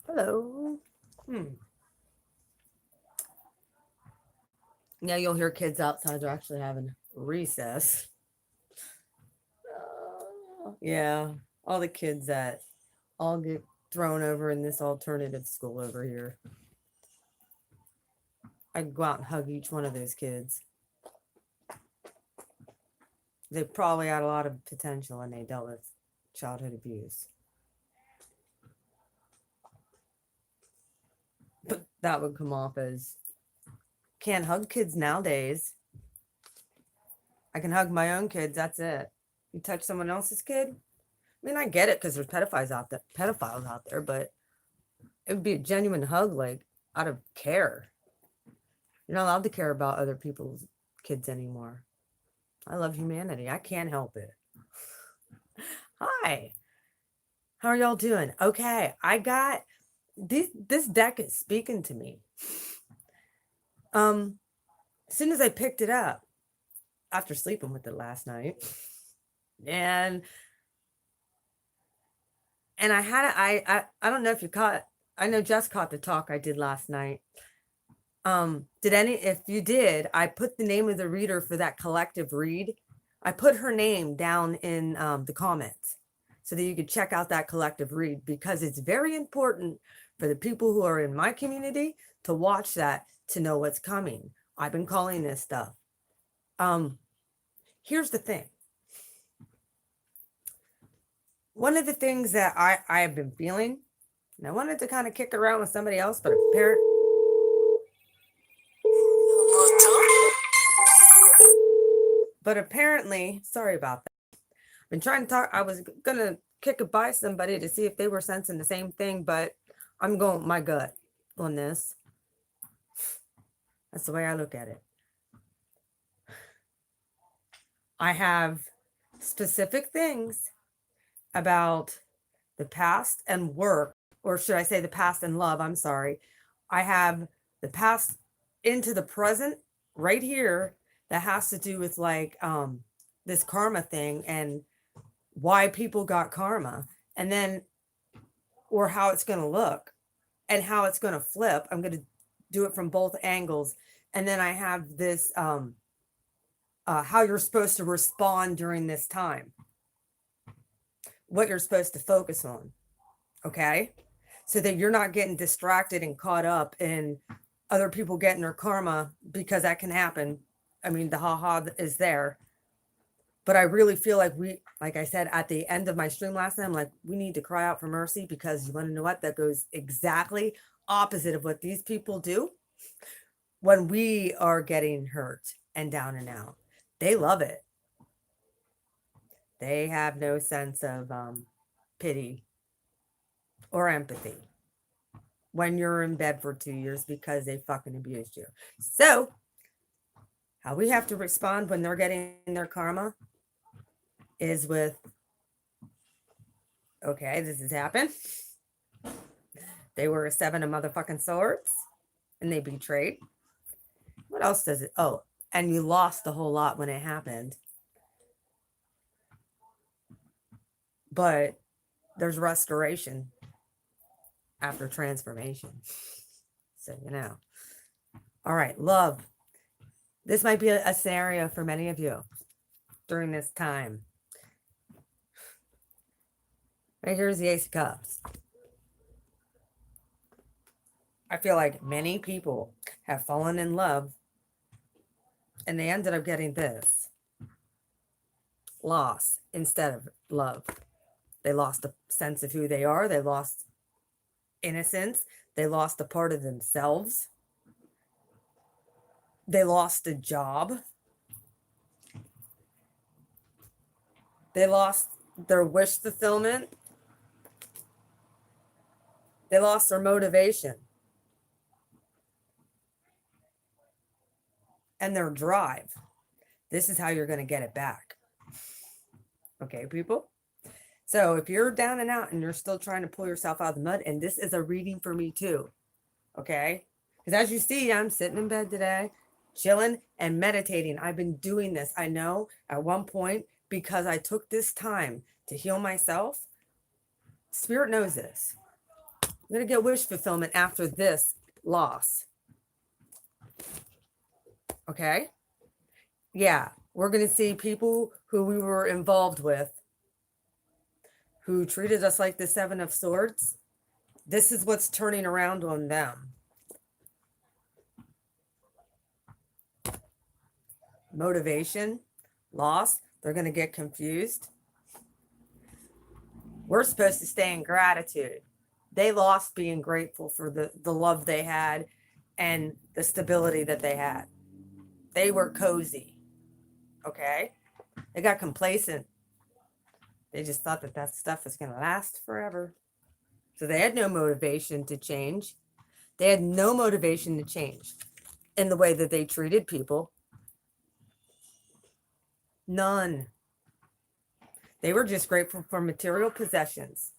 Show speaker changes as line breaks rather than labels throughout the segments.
Hello. Yeah, you'll hear kids outside. They're actually having recess. Yeah, all the kids that all get thrown over in this alternative school over here. I'd go out and hug each one of those kids. They probably had a lot of potential and they dealt with childhood abuse. But that would come off as can't hug kids nowadays. I can hug my own kids. That's it. You touch someone else's kid. I mean, I get it because there's pedophiles out there, but it would be a genuine hug, like out of care. You're not allowed to care about other people's kids anymore. I love humanity. I can't help it. Hi. How are y'all doing? Okay, I got this deck is speaking to me. As soon as I picked it up after sleeping with it last night, and I had I don't know if you caught. I know Jess caught the talk I did last night. Did any? If you did, I put the name of the reader for that collective read. I put her name down in the comments so that you could check out that collective read because it's very important for the people who are in my community to watch that to know what's coming. I've been calling this stuff. Here's the thing. One of the things that I have been feeling, and I wanted to kind of kick around with somebody else, but apparently, sorry about that. I've been trying to talk. I was gonna kick it by somebody to see if they were sensing the same thing, but I'm going with my gut on this. That's the way I look at it. I have specific things about the past and work, or should I say the past and love? I'm sorry. I have the past into the present right here that has to do with like this karma thing and why people got karma, and then or how it's going to look and how it's going to flip. I'm going to do it from both angles. And then I have this how you're supposed to respond during this time, what you're supposed to focus on. Okay. So that you're not getting distracted and caught up in other people getting their karma, because that can happen. I mean, the haha is there. But I really feel like like I said at the end of my stream last night, I'm like, we need to cry out for mercy, because you want to know what? That goes exactly opposite of what these people do when we are getting hurt and down and out. They love it. They have no sense of pity or empathy when you're in bed for 2 years because they fucking abused you. So, how we have to respond when they're getting their karma is with, okay, this has happened. They were a 7 of motherfucking swords and they betrayed. What else does it? Oh, and you lost a whole lot when it happened. But there's restoration after transformation. So, you know. All right, love. This might be a scenario for many of you during this time. Right here's the Ace of Cups. I feel like many people have fallen in love and they ended up getting this loss instead of love. They lost a sense of who they are. They lost innocence. They lost a part of themselves. They lost a job. They lost their wish fulfillment. They lost their motivation and their drive. This is how you're going to get it back. Okay, people? So if you're down and out and you're still trying to pull yourself out of the mud, and this is a reading for me too, okay? Because as you see, I'm sitting in bed today, chilling and meditating. I've been doing this. I know at one point, because I took this time to heal myself, Spirit knows this. You're going to get wish fulfillment after this loss. Okay? Yeah, we're going to see people who we were involved with who treated us like the Seven of Swords. This is what's turning around on them. Motivation, loss, they're going to get confused. We're supposed to stay in gratitude. They lost being grateful for the love they had and the stability that they had. They were cozy. Okay? They got complacent. They just thought that that stuff was going to last forever. So they had no motivation to change. They had no motivation to change in the way that they treated people. None. They were just grateful for material possessions.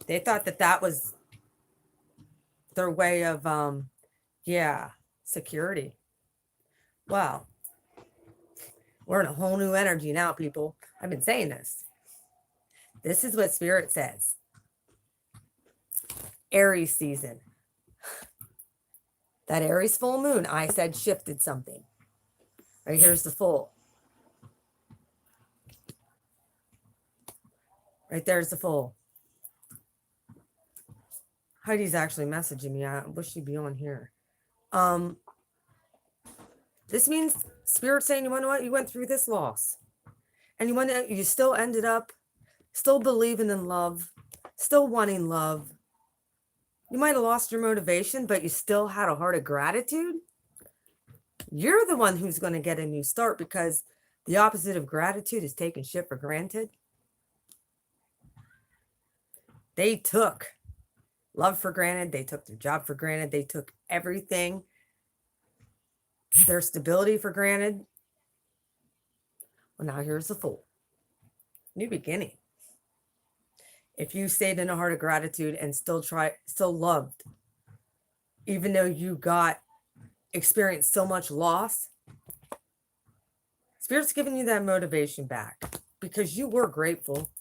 They thought that that was their way of, security. Wow. We're in a whole new energy now, people. I've been saying this. This is what Spirit says. Aries season. That Aries full moon, I said, shifted something. Right here's the full. Right there's the full. Heidi's actually messaging me. I wish she'd be on here. This means Spirit saying, you know what? You went through this loss. And you still ended up still believing in love, still wanting love. You might have lost your motivation, but you still had a heart of gratitude. You're the one who's going to get a new start, because the opposite of gratitude is taking shit for granted. They took love for granted. They took their job for granted. They took everything, their stability for granted. Well, now here's the Fool. New beginning. If you stayed in a heart of gratitude and still loved, even though you experienced so much loss, Spirit's giving you that motivation back because you were grateful.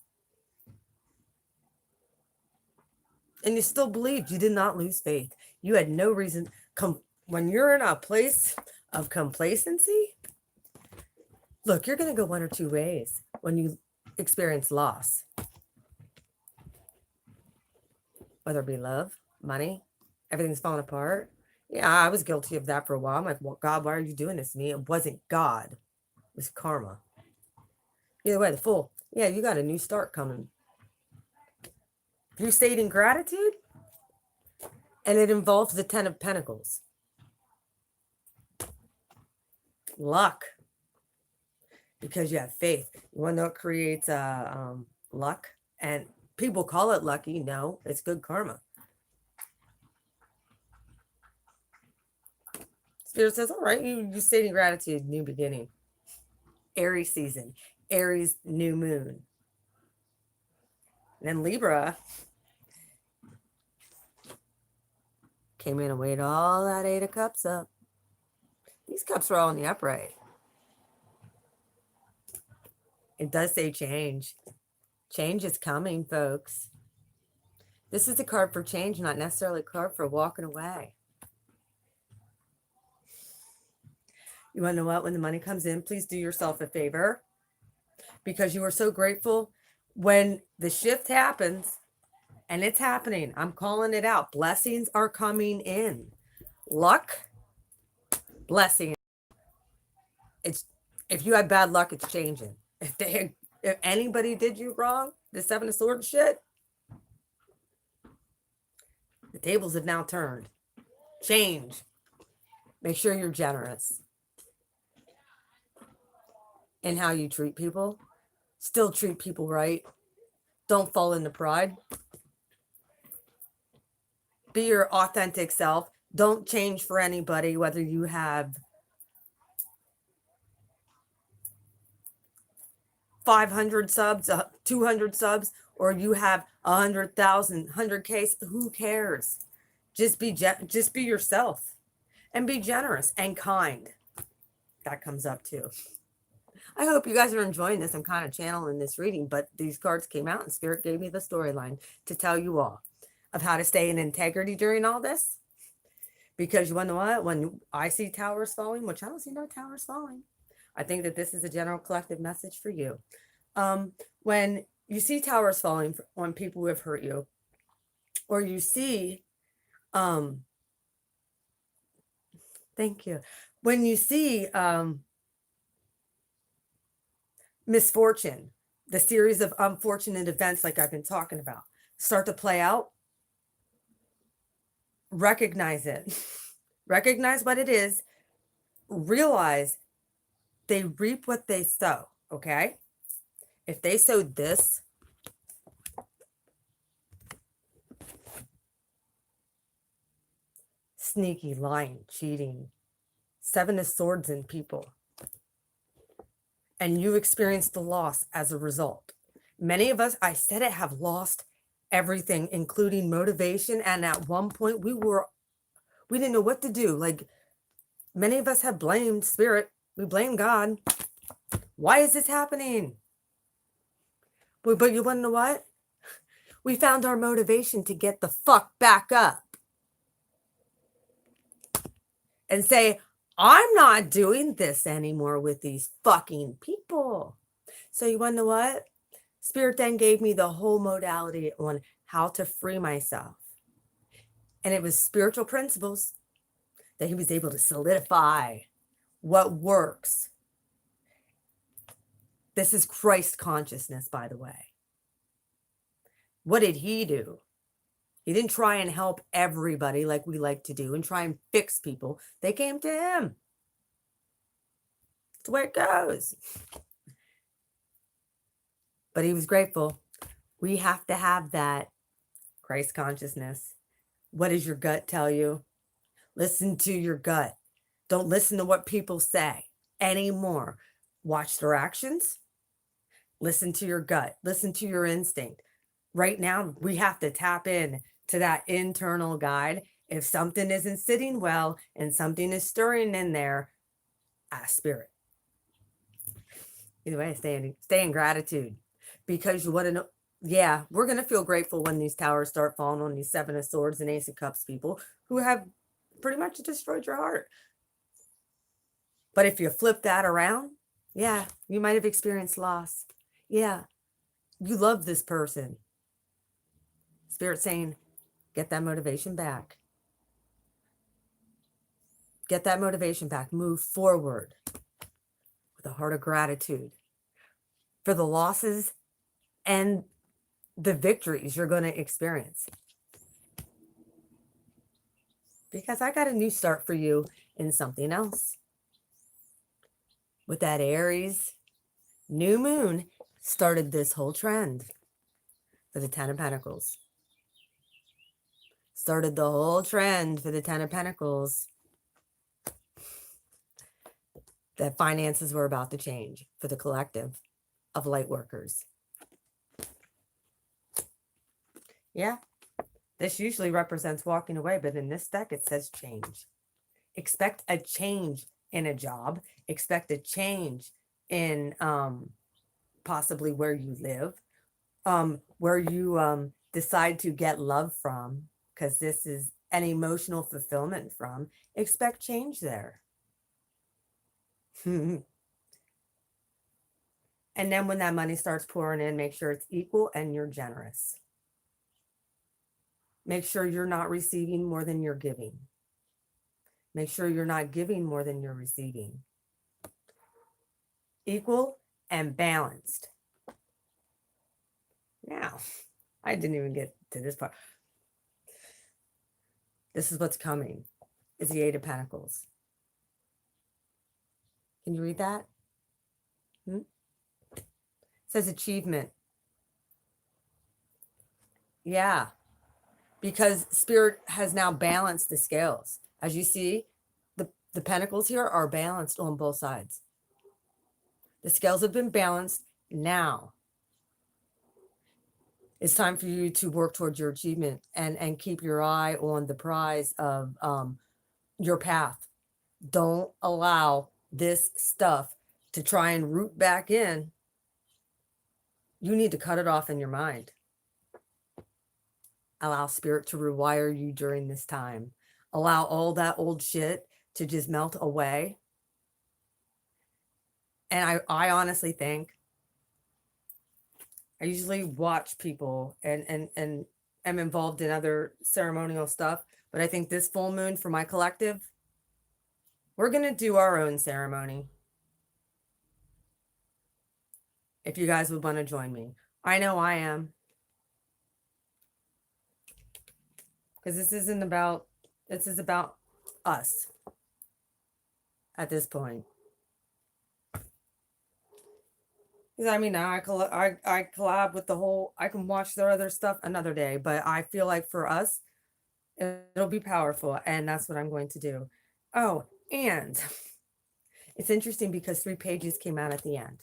And you still believed. You did not lose faith. You had no reason. When you're in a place of complacency, look, you're going to go one or two ways when you experience loss. Whether it be love, money, everything's falling apart. Yeah, I was guilty of that for a while. I'm like, well, God, why are you doing this to me? It wasn't God. It was karma. Either way, the Fool. Yeah, you got a new start coming. If you stayed in gratitude, and it involves the 10 of Pentacles. Luck. Because you have faith. You want to know what creates luck? And people call it lucky. No, it's good karma. Spirit says, all right, you stayed in gratitude, new beginning. Aries season. Aries new moon. And then Libra came in and weighed all that 8 of Cups up. These cups are all in the upright. It does say change. Change is coming, folks. This is a card for change, not necessarily a card for walking away. You want to know what? When the money comes in, please do yourself a favor, because you are so grateful. When the shift happens, and it's happening, I'm calling it out. Blessings are coming in. Luck, blessing. If you had bad luck, it's changing. If anybody did you wrong, the 7 of Swords shit, the tables have now turned. Change. Make sure you're generous in how you treat people. Still treat people right. Don't fall into pride. Be your authentic self. Don't change for anybody, whether you have 500 subs, 200 subs, or you have 100,000, 100K. Who cares? Just be yourself, and be generous and kind. That comes up too. I hope you guys are enjoying this. I'm kind of channeling this reading, but these cards came out and Spirit gave me the storyline to tell you all. of how to stay in integrity during all this. Because you want to know what? When I see towers falling, which I don't see no towers falling, I think that this is a general collective message for you. When you see towers falling on people who have hurt you, or you see, thank you. When you see misfortune, the series of unfortunate events like I've been talking about, start to play out, recognize it. Recognize what it is. Realize they reap what they sow, okay? If they sowed this, sneaky, lying, cheating, 7 of Swords in people, and you experienced the loss as a result. Many of us, I said it, have lost everything, including motivation. And at one point we didn't know what to do. Like, many of us have blamed spirit. We blame God. Why is this happening? But you want to know what? We found our motivation to get the fuck back up and say, I'm not doing this anymore with these fucking people. So you want to know what? Spirit then gave me the whole modality on how to free myself. And it was spiritual principles that he was able to solidify what works. This is Christ consciousness, by the way. What did he do? He didn't try and help everybody like we like to do and try and fix people. They came to him. That's the way it goes. But he was grateful. We have to have that Christ consciousness. What does your gut tell you? Listen to your gut. Don't listen to what people say anymore. Watch their actions. Listen to your gut. Listen to your instinct. Right now, we have to tap in to that internal guide. If something isn't sitting well and something is stirring in there, ask spirit. Either way, stay in gratitude, because you want to know. Yeah, we're going to feel grateful when these towers start falling on these 7 of Swords and Ace of Cups people who have pretty much destroyed your heart. But if you flip that around, yeah, you might have experienced loss. Yeah, you love this person. Spirit saying, get that motivation back. Get that motivation back. Move forward with a heart of gratitude for the losses and the victories you're going to experience. Because I got a new start for you in something else. With that Aries new moon started this whole trend for the 10 of Pentacles. Started the whole trend for the 10 of Pentacles. That finances were about to change for the collective of light workers. Yeah, this usually represents walking away, but in this deck it says change. Expect a change in a job. Expect a change in possibly where you live, where you decide to get love from, because this is an emotional fulfillment from. Expect change there. And then when that money starts pouring in, make sure it's equal and you're generous. Make sure you're not receiving more than you're giving. Make sure you're not giving more than you're receiving. Equal and balanced. Now, I didn't even get to this part. This is what's coming. Is the 8 of Pentacles. Can you read that? It says achievement. Yeah. Because Spirit has now balanced the scales. As you see, the pentacles here are balanced on both sides. The scales have been balanced. Now it's time for you to work towards your achievement and keep your eye on the prize of your path. Don't allow this stuff to try and root back in. You need to cut it off in your mind. Allow spirit to rewire you during this time. Allow all that old shit to just melt away. And I honestly think I usually watch people and am involved in other ceremonial stuff, but I think this full moon for my collective, we're going to do our own ceremony. If you guys would want to join me. I know I am. Because this is about us at this point. Because I mean, I collab with the whole, I can watch their other stuff another day, but I feel like for us, it'll be powerful, and that's what I'm going to do. Oh, and it's interesting because 3 pages came out at the end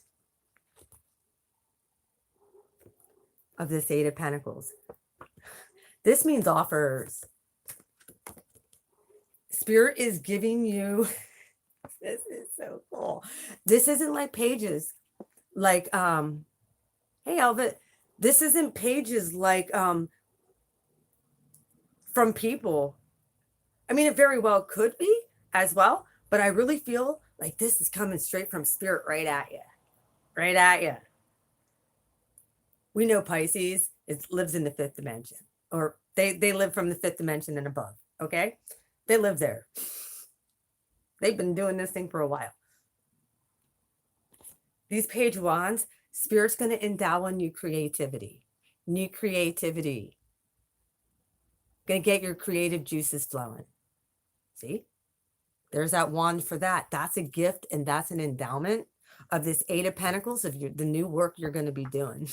of this 8 of Pentacles. This means offers. Spirit is giving you, this is so cool. This isn't like pages like, hey, Elvis, this isn't pages like, from people. I mean, it very well could be as well, but I really feel like this is coming straight from spirit right at you. Right at you. We know Pisces lives in the 5th dimension, or they live from the 5th dimension and above. Okay. They live there. They've been doing this thing for a while. These page wands, spirit's going to endow on new creativity. New creativity. Going to get your creative juices flowing. See? There's that wand for that. That's a gift and that's an endowment of this 8 of Pentacles of the new work you're going to be doing.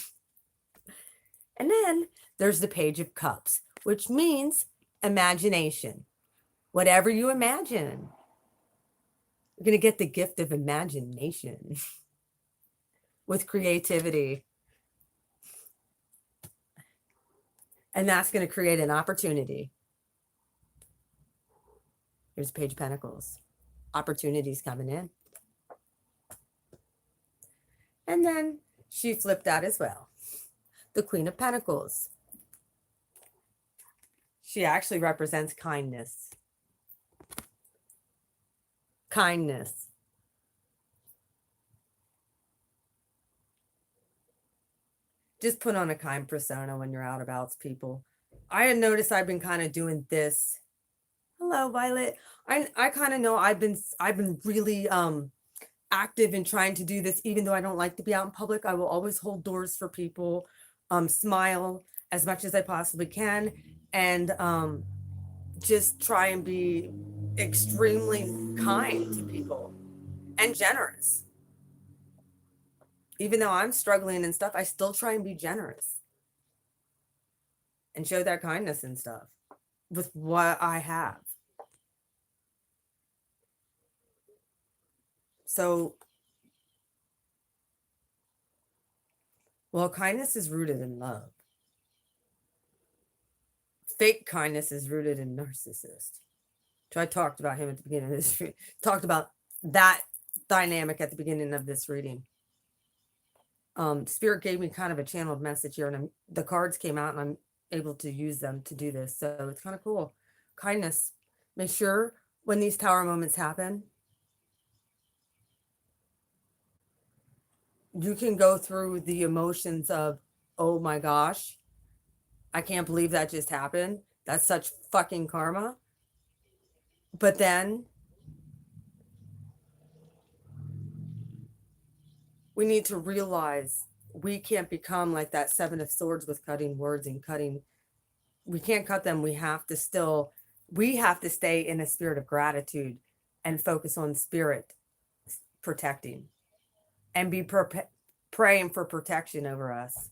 And then there's the Page of Cups, which means imagination. Whatever you imagine, you're going to get the gift of imagination with creativity. And that's going to create an opportunity. Here's Page of Pentacles. Opportunities coming in. And then she flipped out as well. The Queen of Pentacles. She actually represents kindness. Kindness. Just put on a kind persona when you're out about people. I had noticed I've been kind of doing this. Hello, Violet. I kind of know I've been really active in trying to do this, even though I don't like to be out in public. I will always hold doors for people, smile as much as I possibly can, and just try and be extremely kind to people and generous. Even though I'm struggling and stuff, I still try and be generous and show that kindness and stuff with what I have. So, well, kindness is rooted in love. Fake kindness is rooted in narcissist. So I talked about him at the beginning of this, talked about that dynamic at the beginning of this reading. Spirit gave me kind of a channeled message here, and the cards came out and I'm able to use them to do this. So it's kind of cool. Kindness. Make sure when these tower moments happen, you can go through the emotions of, oh my gosh, I can't believe that just happened. That's such fucking karma. But then we need to realize we can't become like that 7 of Swords with cutting words and cutting. We can't cut them. We have to stay in a spirit of gratitude and focus on spirit protecting and be praying for protection over us.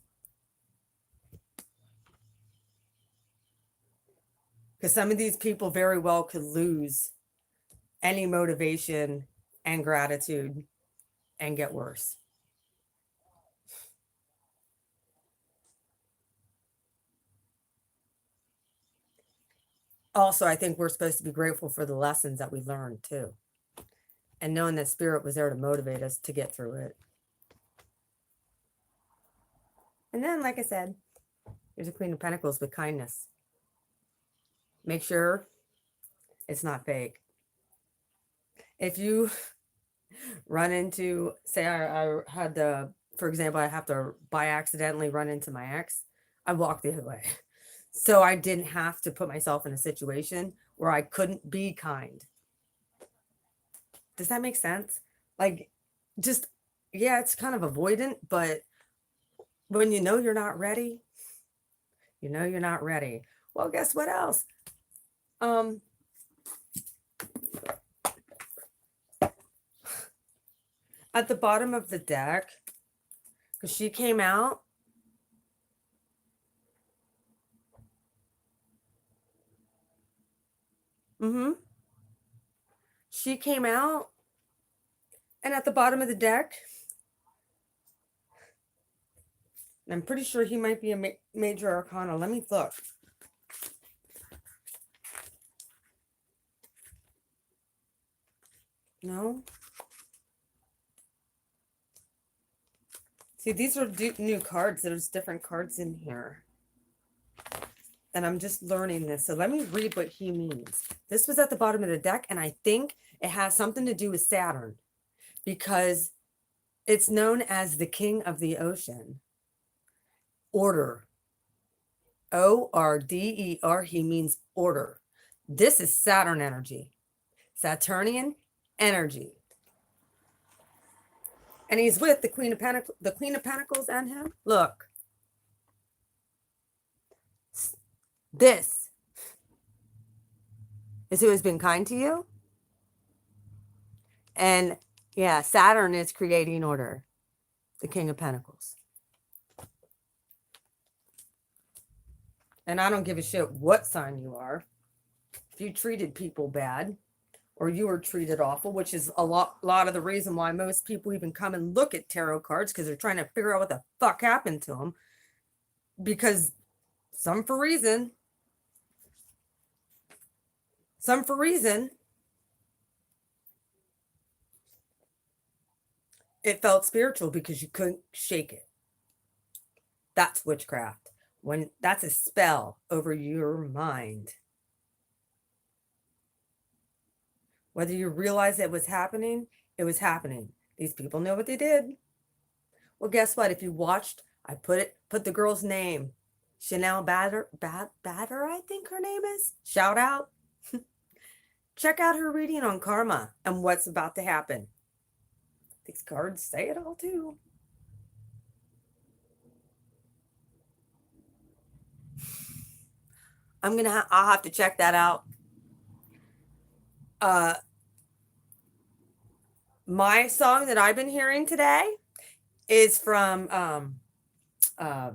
Because some of these people very well could lose any motivation and gratitude and get worse. Also, I think we're supposed to be grateful for the lessons that we learned too. And knowing that spirit was there to motivate us to get through it. And then, like I said, here's a Queen of Pentacles with kindness. make sure it's not fake. If you run into, say, I had to, for example, I have to by accidentally run into my ex, I walk the other way. So I didn't have to put myself in a situation where I couldn't be kind. Does that make sense? Like, just, yeah, it's kind of avoidant, but when you know you're not ready, you know you're not ready. Well, guess what else? At the bottom of the deck, because she came out. She came out, and at the bottom of the deck, I'm pretty sure he might be a major arcana. Let me look. No. See, these are new cards. There's different cards in here. And I'm just learning this. So let me read what he means. This was at the bottom of the deck, and I think it has something to do with Saturn because it's known as the king of the ocean. Order. O-R-D-E-R. He means order. This is Saturn energy. Saturnian energy. And he's with the Queen of Pentacles and him. Look. This is who has been kind to you. And yeah, Saturn is creating order. The King of Pentacles. And I don't give a shit what sign you are. If you treated people bad or you were treated awful, which is a lot of the reason why most people even come and look at tarot cards, because they're trying to figure out what the fuck happened to them. Because some for reason, it felt spiritual because you couldn't shake it. That's witchcraft. When that's a spell over your mind. Whether you realize it was happening, it was happening. These people know what they did. Well, guess what? If you watched, I put the girl's name, Chanel Batter, I think her name is. Shout out. Check out her reading on karma and what's about to happen. These cards say it all too. I'll have to check that out. My song that I've been hearing today is from I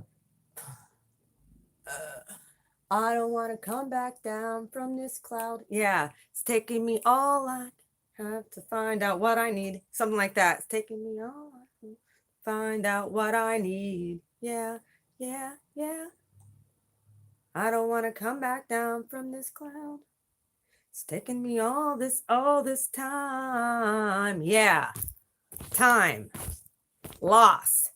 don't want to come back down from this cloud. Yeah, it's taking me all I have to find out what I need. Something like that. It's taking me all I have to find out what I need. Yeah, yeah, yeah. I don't want to come back down from this cloud. It's taking me all this time. Yeah. Time. Loss.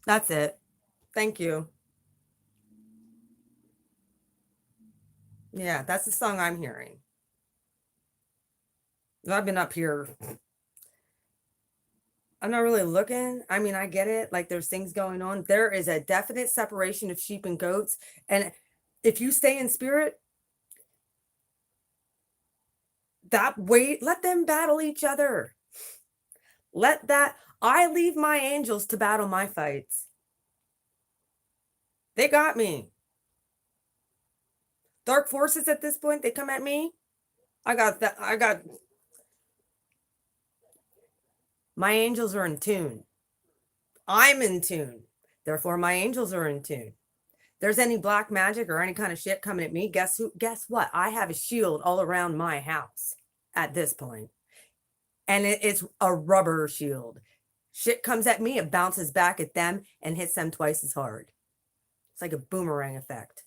That's it. Thank you. Yeah, that's the song I'm hearing. I've been up here. I'm not really looking. I mean, I get it. Like there's things going on. There is a definite separation of sheep and goats. And if you stay in spirit, let them battle each other. I leave my angels to battle my fights. They got me. Dark forces at this point, they come at me. My angels are in tune. I'm in tune. Therefore, my angels are in tune. There's any black magic or any kind of shit coming at me, guess what? I have a shield all around my house at this point. And it's a rubber shield. Shit comes at me, it bounces back at them and hits them twice as hard. It's like a boomerang effect.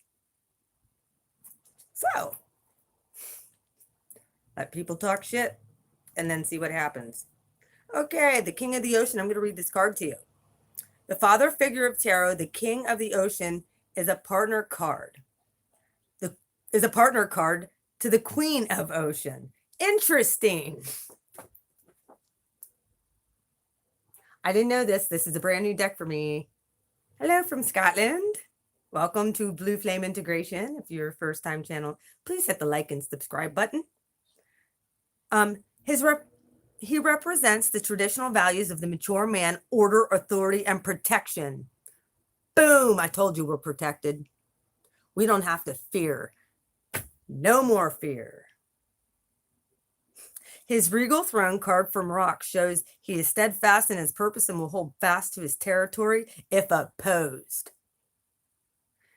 So, let people talk shit and then see what happens. Okay, the King of the Ocean. I'm going to read this card to you. The father figure of tarot, the king of the ocean, is a partner card. Is a partner card to the queen of ocean. Interesting. I didn't know this. This is a brand new deck for me. Hello from Scotland. Welcome to Blue Flame Integration. If you're a first time channel, please hit the like and subscribe button. He represents the traditional values of the mature man, order, authority, and protection. Boom! I told you we're protected. We don't have to fear. No more fear. His regal throne carved from rock shows he is steadfast in his purpose and will hold fast to his territory if opposed.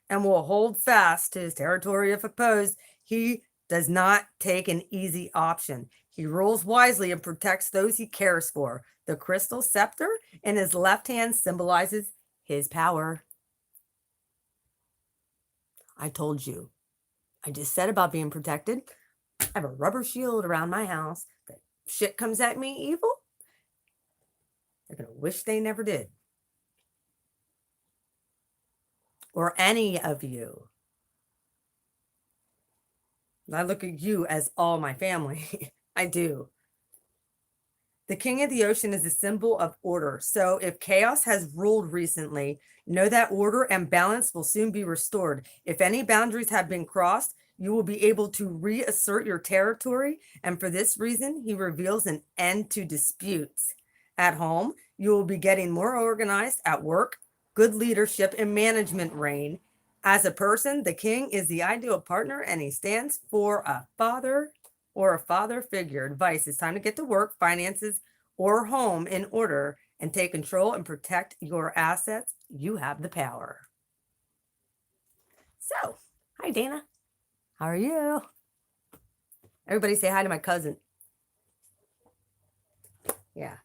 And will hold fast to his territory if opposed. He does not take an easy option. He rules wisely and protects those he cares for. The crystal scepter in his left hand symbolizes his power. I told you. I just said about being protected. I have a rubber shield around my house. That shit comes at me evil. They're going to wish they never did. Or any of you. I look at you as all my family. I do. The king of the ocean is a symbol of order. So if chaos has ruled recently, know that order and balance will soon be restored. If any boundaries have been crossed, you will be able to reassert your territory. And for this reason, he reveals an end to disputes. At home, you will be getting more organized. At work, good leadership and management reign. As a person, the king is the ideal partner and he stands for a father or a father figure. Advice: it's time to get to work, finances, or home in order and take control and protect your assets. You have the power. So, hi, Dana. How are you? Everybody say hi to my cousin. Yeah.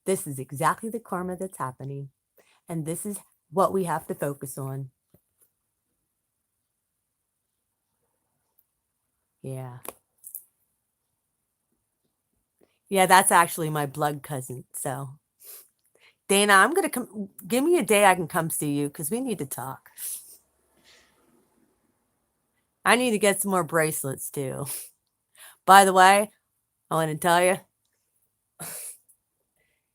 This is exactly the karma that's happening. And this is what we have to focus on. Yeah. Yeah, that's actually my blood cousin. So, Dana, I'm going to come. Give me a day I can come see you because we need to talk. I need to get some more bracelets too. By the way, I want to tell you,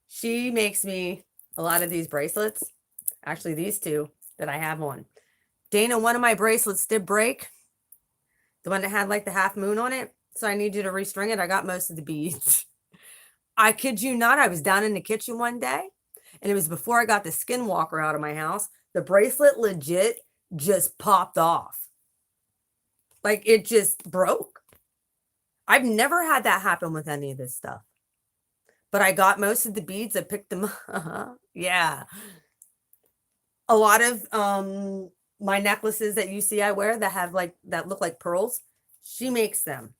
she makes me a lot of these bracelets. Actually, these two that I have on. Dana, one of my bracelets did break. The one that had like the half moon on it. So I need you to restring it. I got most of the beads. I kid you not. I was down in the kitchen one day and it was before I got the Skinwalker out of my house. The bracelet legit just popped off. Like it just broke. I've never had that happen with any of this stuff. But I got most of the beads. I picked them up. Yeah. A lot of my necklaces that you see I wear that have like that look like pearls, she makes them.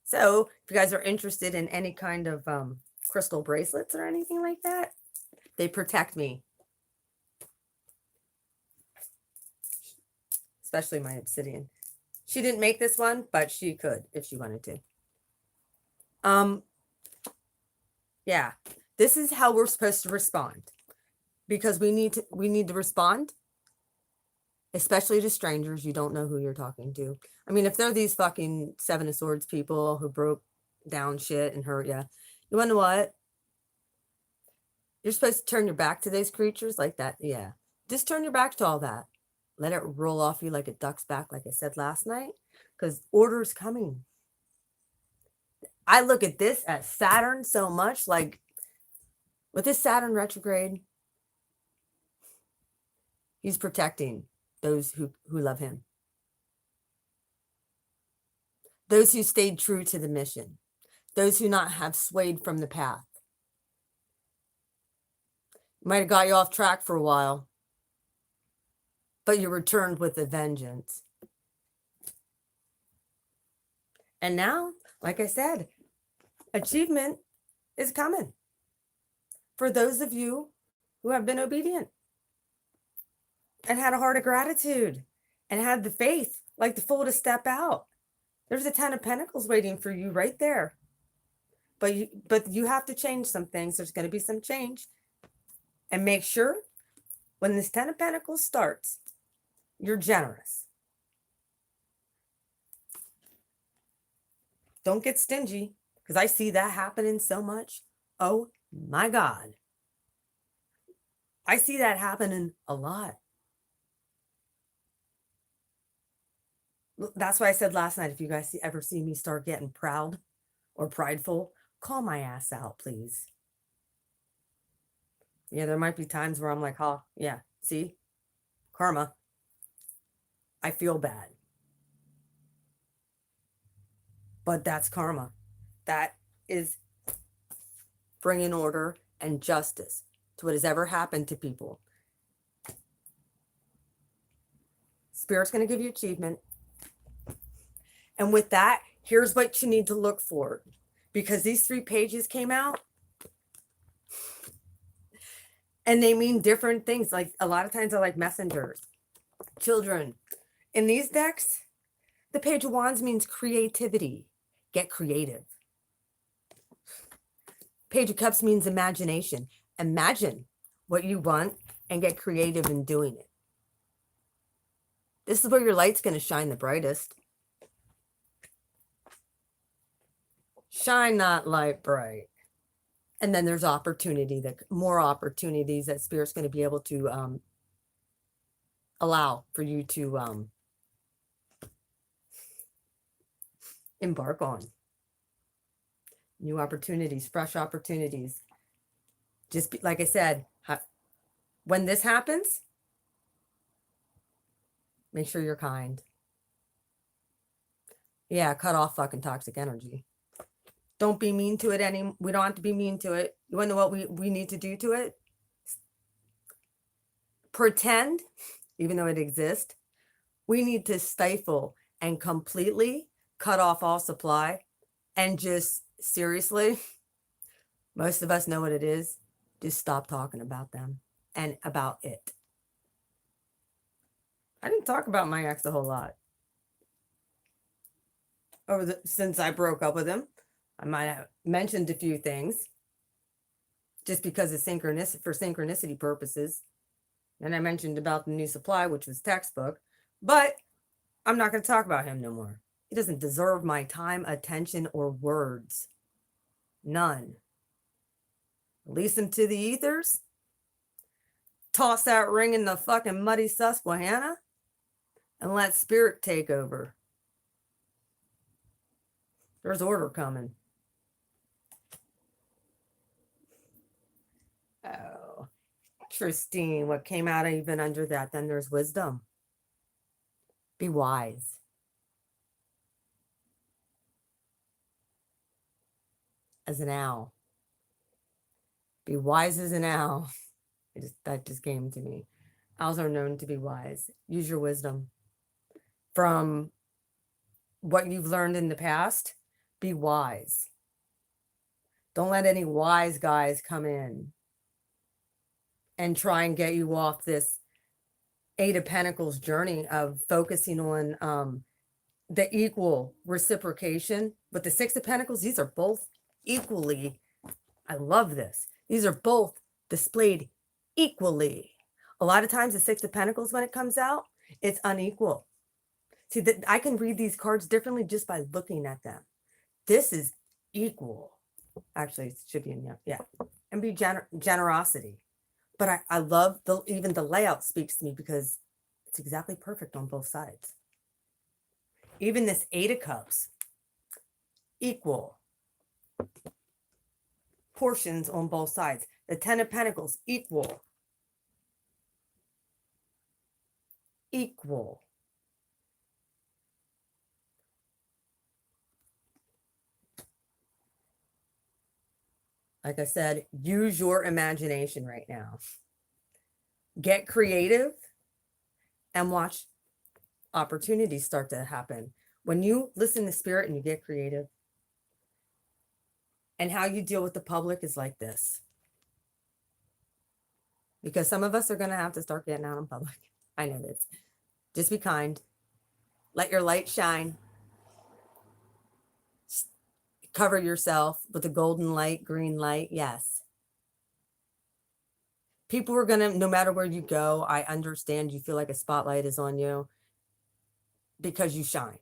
So if you guys are interested in any kind of crystal bracelets or anything like that, they protect me. Especially my obsidian. She didn't make this one, but she could if she wanted to. Yeah, this is how we're supposed to respond. Because we need to respond, especially to strangers you don't know who you're talking to. I mean, if they're these fucking Seven of Swords people who broke down shit and hurt you, you want to know what? You're supposed to turn your back to those creatures like that. Yeah, just turn your back to all that. Let it roll off you like a duck's back, like I said last night, because order's coming. I look at this as Saturn so much, like with this Saturn retrograde, he's protecting those who love him. Those who stayed true to the mission. Those who not have swayed from the path. Might have got you off track for a while, but you returned with a vengeance. And now, like I said, achievement is coming for those of you who have been obedient and had a heart of gratitude and had the faith, like the fool, to step out. There's a 10 of Pentacles waiting for you right there. But you have to change some things. There's going to be some change. And make sure when this 10 of Pentacles starts, you're generous. Don't get stingy, because I see that happening so much. Oh my God. I see that happening a lot. That's why I said last night, if you guys ever see me start getting proud or prideful, call my ass out, please. Yeah, there might be times where I'm like, oh, yeah, see? Karma. I feel bad. But that's karma. That is bringing order and justice to what has ever happened to people. Spirit's going to give you achievement. And with that, here's what you need to look for. Because these 3 pages came out and they mean different things. Like a lot of times they're like messengers, children. In these decks, the Page of Wands means creativity. Get creative. Page of Cups means imagination. Imagine what you want and get creative in doing it. This is where your light's going to shine the brightest. Shine that light bright. And then there's opportunity, more opportunities that Spirit's going to be able to allow for you to embark on. New opportunities, fresh opportunities. Just like I said, when this happens, make sure you're kind. Yeah, cut off fucking toxic energy. Don't be mean to it anymore. We don't have to be mean to it. You want to know what we need to do to it? Pretend, even though it exists, we need to stifle and completely cut off all supply and just seriously, most of us know what it is. Just stop talking about them and about it. I didn't talk about my ex a whole lot. Since I broke up with him, I might have mentioned a few things just because of synchronicity purposes. And I mentioned about the new supply, which was textbook, but I'm not going to talk about him no more. He doesn't deserve my time, attention, or words. None. Release him to the ethers. Toss that ring in the fucking muddy Susquehanna and let Spirit take over. There's order coming. Oh, interesting. What came out even under that? Then there's wisdom. Be wise. As an owl. Be wise as an owl. That just came to me. Owls are known to be wise. Use your wisdom. From what you've learned in the past, be wise. Don't let any wise guys come in and try and get you off this 8 of Pentacles journey of focusing on the equal reciprocation. With the 6 of Pentacles, these are both equally, I love this. These are both displayed equally. A lot of times the 6 of Pentacles, when it comes out, it's unequal. See, that I can read these cards differently just by looking at them. This is equal. Actually, it should be in, yeah. And be generosity. But I love even the layout speaks to me because it's exactly perfect on both sides. Even this 8 of Cups, equal portions on both sides. The 10 of Pentacles, equal. Equal. Like I said, use your imagination right now. Get creative and watch opportunities start to happen. When you listen to Spirit and you get creative, and how you deal with the public is like this. Because some of us are going to have to start getting out in public. I know this. Just be kind. Let your light shine. cover yourself with a golden light, green light. Yes. People are going to, no matter where you go, I understand you feel like a spotlight is on you because you shine.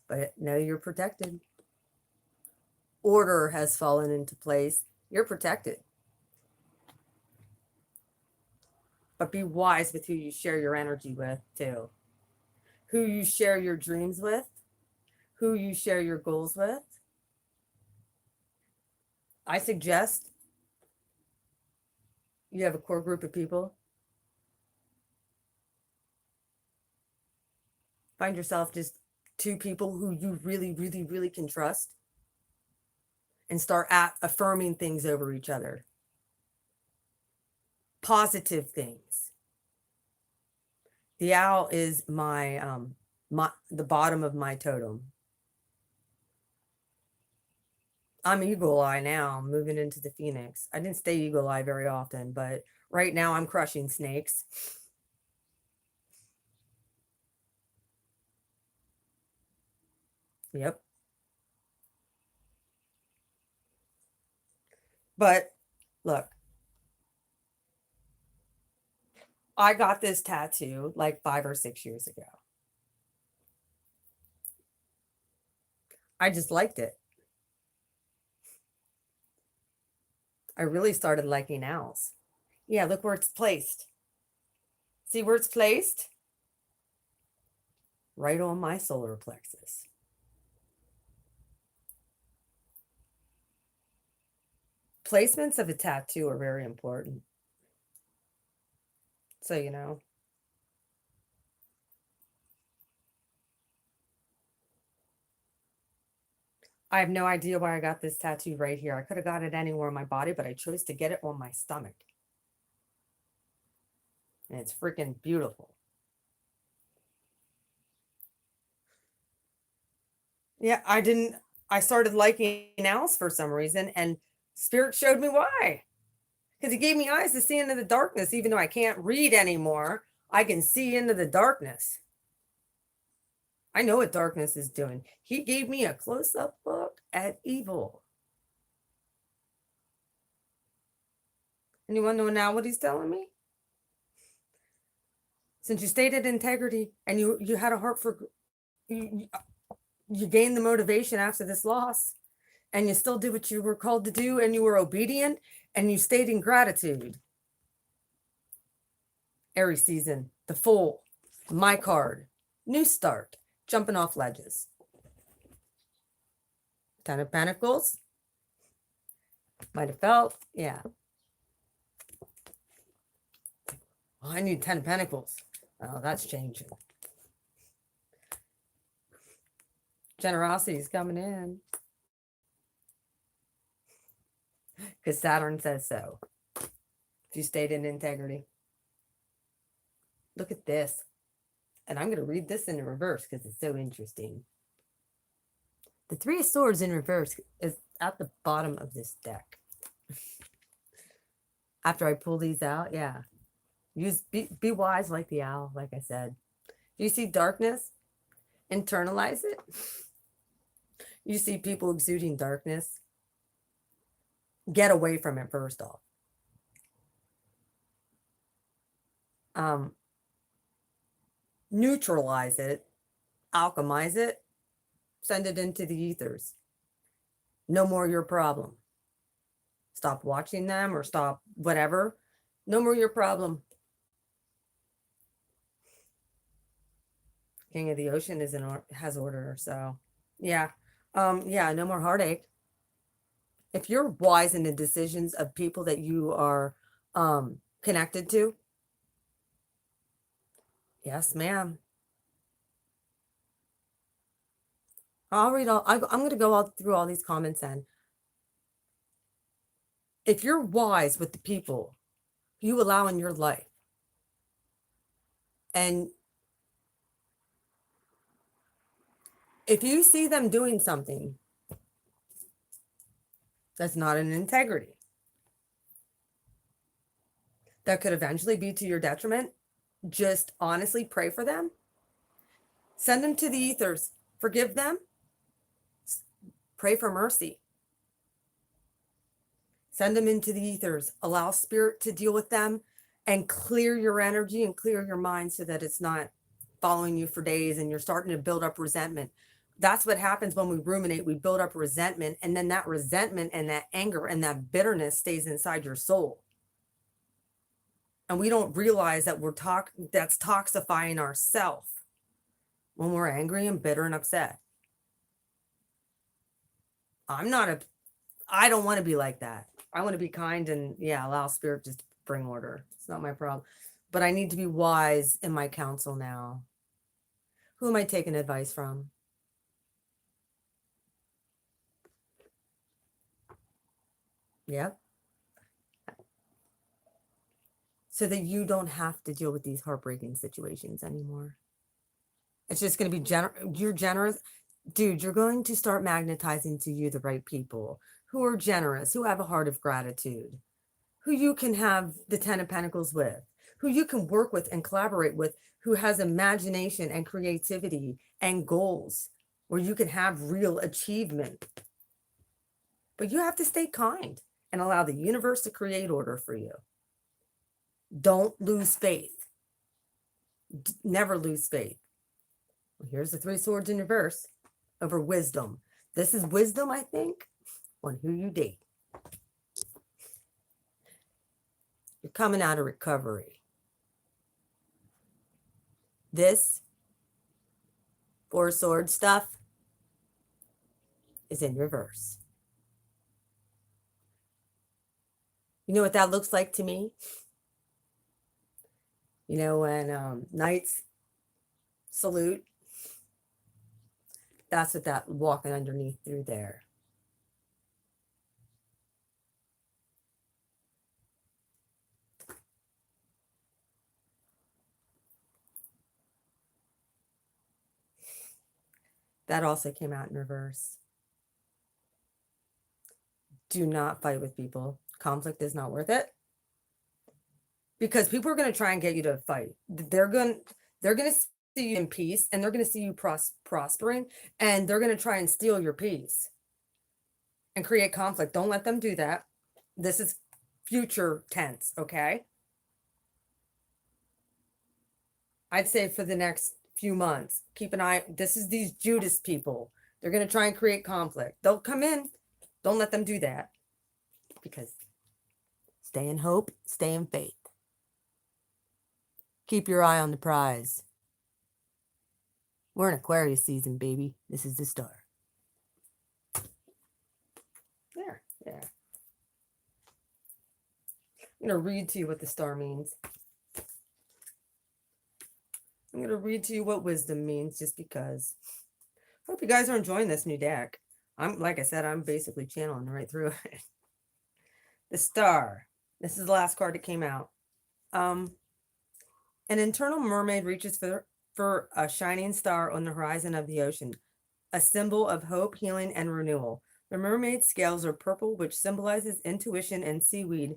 But know you're protected. Order has fallen into place. You're protected. But be wise with who you share your energy with, too. Who you share your dreams with, who you share your goals with. I suggest you have a core group of people. Find yourself just 2 people who you really, really, really can trust and start affirming things over each other. Positive things. The owl is the bottom of my totem. I'm eagle eye now, moving into the Phoenix. I didn't stay eagle eye very often, but right now I'm crushing snakes. Yep. But look, I got this tattoo like 5 or 6 years ago. I just liked it. I really started liking owls. Yeah, look where it's placed. See where it's placed? Right on my solar plexus. Placements of a tattoo are very important. So, you know. I have no idea why I got this tattoo right here. I could have got it anywhere on my body, but I chose to get it on my stomach. And it's freaking beautiful. Yeah, I started liking owls for some reason, and Spirit showed me why. Because he gave me eyes to see into the darkness, even though I can't read anymore. I can see into the darkness. I know what darkness is doing. He gave me a close-up look at evil. And you want to know now what he's telling me? Since you stated integrity and you had a heart for you gained the motivation after this loss, and you still did what you were called to do, and you were obedient, and you stayed in gratitude. Aries season, the Fool, my card, new start, jumping off ledges. 10 of Pentacles. Might have felt, yeah. Oh, I need 10 of Pentacles. Oh, that's changing. Generosity is coming in. Because Saturn says so. If you stayed in integrity. Look at this. And I'm going to read this in reverse because it's so interesting. The 3 of Swords in reverse is at the bottom of this deck. After I pull these out, yeah. Be wise like the owl, like I said. You see darkness? Internalize it. You see people exuding darkness? Get away from it first off. Neutralize it, alchemize it, send it into the ethers. No more your problem. Stop watching them or stop whatever. No more your problem. King of the Ocean has order, so yeah. Yeah, no more heartache. If you're wise in the decisions of people that you are connected to, yes, ma'am. I'll read all. I'm going to go all through all these comments then. If you're wise with the people you allow in your life, and if you see them doing something that's not in integrity, that could eventually be to your detriment, just honestly pray for them. Send them to the ethers. Forgive them. Pray for mercy. Send them into the ethers. Allow spirit to deal with them and clear your energy and clear your mind so that it's not following you for days and you're starting to build up resentment. That's what happens when we ruminate. We build up resentment, and then that resentment and that anger and that bitterness stays inside your soul. And we don't realize that that's toxifying ourselves when we're angry and bitter and upset. I don't want to be like that. I want to be kind and allow spirit just to bring order. It's not my problem. But I need to be wise in my counsel now. Who am I taking advice from? Yep. So that you don't have to deal with these heartbreaking situations anymore. It's just going to be you're generous. Dude, you're going to start magnetizing to you the right people who are generous, who have a heart of gratitude, who you can have the 10 of Pentacles with, who you can work with and collaborate with, who has imagination and creativity and goals where you can have real achievement. But you have to stay kind and allow the universe to create order for you. Don't lose faith. Never lose faith. Well, here's the 3 swords in reverse over wisdom. This is wisdom, I think, on who you date. You're coming out of recovery. This 4 sword stuff is in reverse. You know what that looks like to me? You know, when knights salute, that's what that walking underneath through there. That also came out in reverse. Do not fight with people. Conflict is not worth it. Because people are going to try and get you to fight. They're going to see you in peace, and they're going to see you prospering, and they're going to try and steal your peace and create conflict. Don't let them do that. This is future tense, okay? I'd say for the next few months, keep an eye. This is these Judas people. They're going to try and create conflict. They'll come in. Don't let them do that. Because stay in hope, stay in faith. Keep your eye on the prize. We're in Aquarius season, baby. This is the star. There. I'm going to read to you what the star means. I'm going to read to you what wisdom means just because. Hope you guys are enjoying this new deck. Like I said, I'm basically channeling right through it. The star. This is the last card that came out. An internal mermaid reaches for a shining star on the horizon of the ocean, a symbol of hope, healing, and renewal. The mermaid's scales are purple, which symbolizes intuition and seaweed,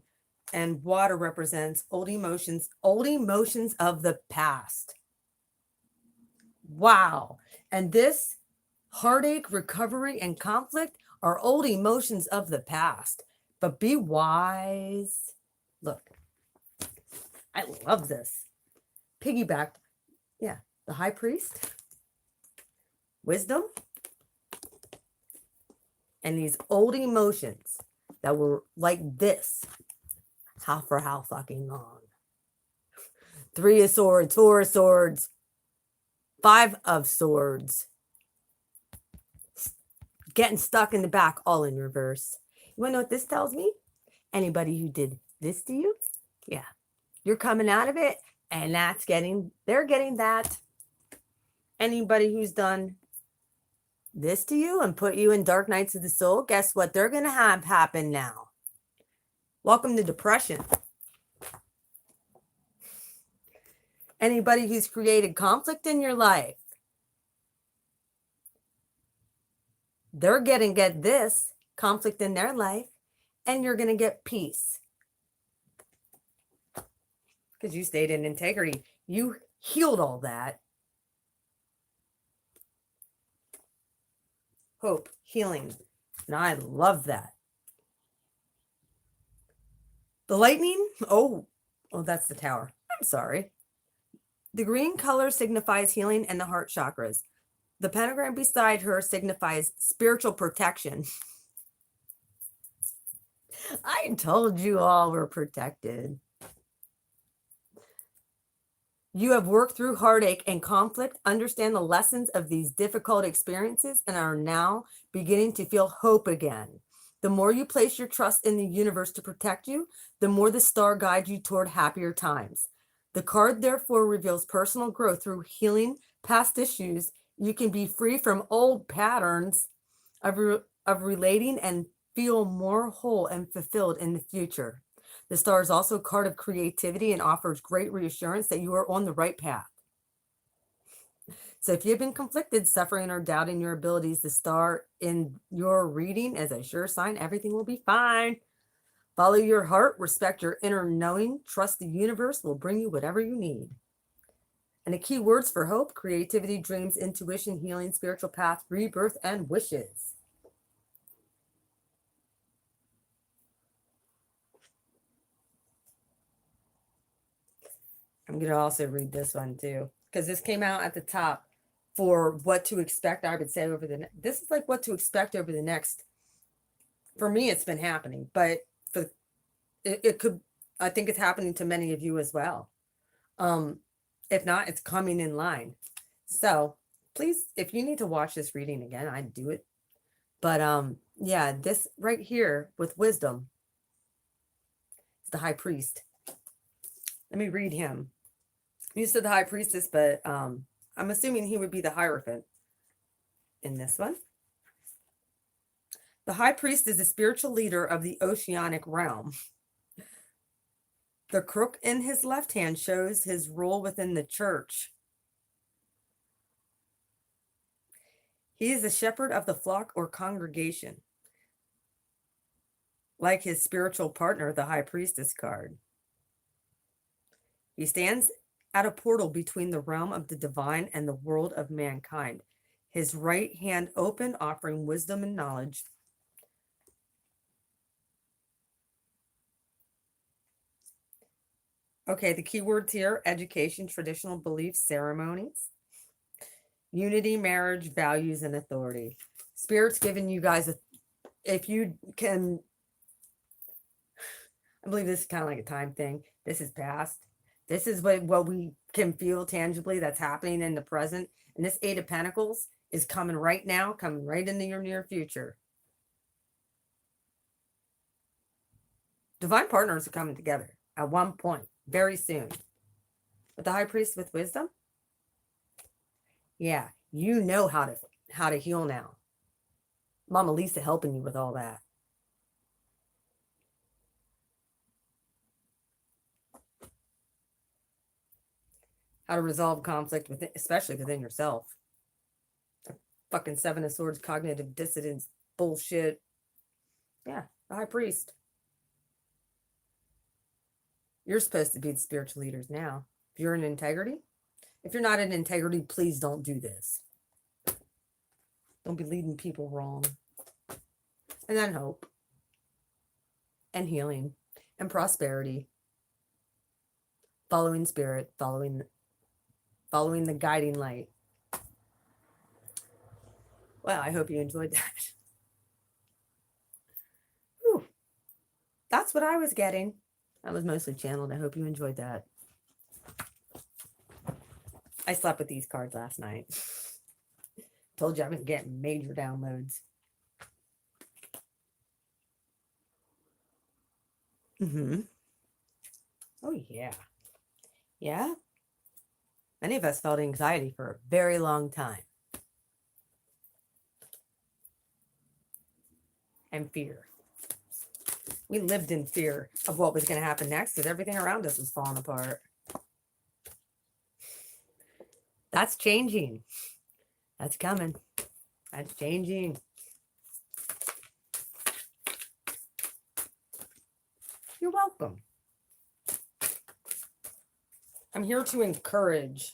and water represents old emotions of the past. Wow. And this heartache, recovery, and conflict are old emotions of the past. But be wise. Look, I love this. Piggybacked. Yeah, the high priest, wisdom, and these old emotions that were like this. How fucking long? 3 of swords, 4 of swords, 5 of swords. Getting stuck in the back, all in reverse. You want to know what this tells me? Anybody who did this to you, yeah, you're coming out of it, and they're getting that. Anybody who's done this to you and put you in dark nights of the soul, guess what they're going to have happen now? Welcome to depression. Anybody who's created conflict in your life, they're going to get this conflict in their life, and you're going to get peace. Because you stayed in integrity. You healed all that. hope, healing. And I love that. The lightning, oh, that's the tower. I'm sorry. The green color signifies healing and the heart chakras. The pentagram beside her signifies spiritual protection. I told you all were protected. You have worked through heartache and conflict, understand the lessons of these difficult experiences, and are now beginning to feel hope again. The more you place your trust in the universe to protect you, the more the star guides you toward happier times. The card therefore reveals personal growth through healing past issues. You can be free from old patterns of relating and feel more whole and fulfilled in the future. The star is also a card of creativity and offers great reassurance that you are on the right path. So if you've been conflicted, suffering, or doubting your abilities, the star in your reading is a sure sign everything will be fine. Follow your heart, respect your inner knowing, trust the universe will bring you whatever you need. And the key words for hope: creativity, dreams, intuition, healing, spiritual path, rebirth, and wishes. I'm going to also read this one too, because this came out at the top for what to expect. I would say over this is like what to expect over the next, for me, it's been happening, but for it could, I think it's happening to many of you as well. If not, it's coming in line. So please, if you need to watch this reading again, I'd do it. But yeah, this right here with wisdom is the high priest. Let me read him. You said the high priestess, but I'm assuming he would be the Hierophant in this one. The high priest is the spiritual leader of the oceanic realm. The crook in his left hand shows his role within the church. He is the shepherd of the flock or congregation, like his spiritual partner, the high priestess card. He stands at a portal between the realm of the divine and the world of mankind, his right hand open, offering wisdom and knowledge. Okay, the keywords here: education, traditional beliefs, ceremonies, unity, marriage, values, and authority. Spirit's giving you guys, if you can, I believe this is kind of like a time thing. This is past. This is what we can feel tangibly that's happening in the present. And this Eight of Pentacles is coming right now, coming right into your near future. Divine partners are coming together at one point, very soon. But the high priest with wisdom, yeah, you know how to heal now. Mama Lisa helping you with all that. How to resolve conflict within, especially within yourself. Fucking Seven of Swords, cognitive dissonance, bullshit. Yeah, the high priest. You're supposed to be the spiritual leaders now. If you're in integrity, if you're not in integrity, please don't do this. Don't be leading people wrong. And then hope and healing and prosperity. Following spirit, following the guiding light. Well, I hope you enjoyed that. Whew. That's what I was getting. That was mostly channeled. I hope you enjoyed that. I slept with these cards last night. Told you I was getting major downloads. Oh, yeah. Yeah. Many of us felt anxiety for a very long time. And fear. We lived in fear of what was going to happen next because everything around us was falling apart. That's changing. That's coming. That's changing. You're welcome. I'm here to encourage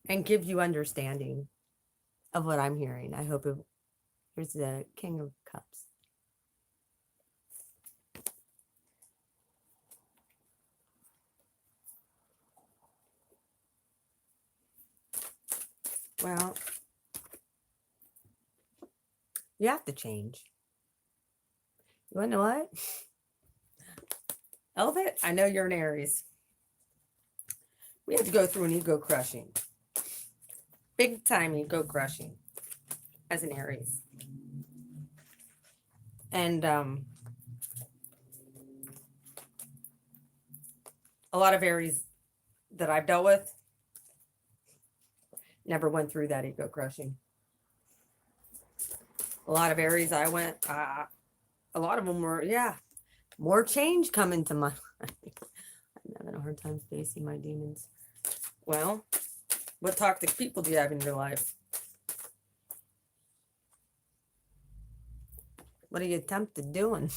and give you understanding of what I'm hearing. I hope Here's the King of Cups. Well, you have to change. You want to know what? Elevate, I know you're an Aries. We have to go through an ego crushing. Big time ego crushing as an Aries. And a lot of Aries that I've dealt with never went through that ego crushing. A lot of Aries I went, a lot of them were, yeah, more change coming to my life. I'm having a hard time facing my demons. Well, what toxic people do you have in your life? What are you tempted doing?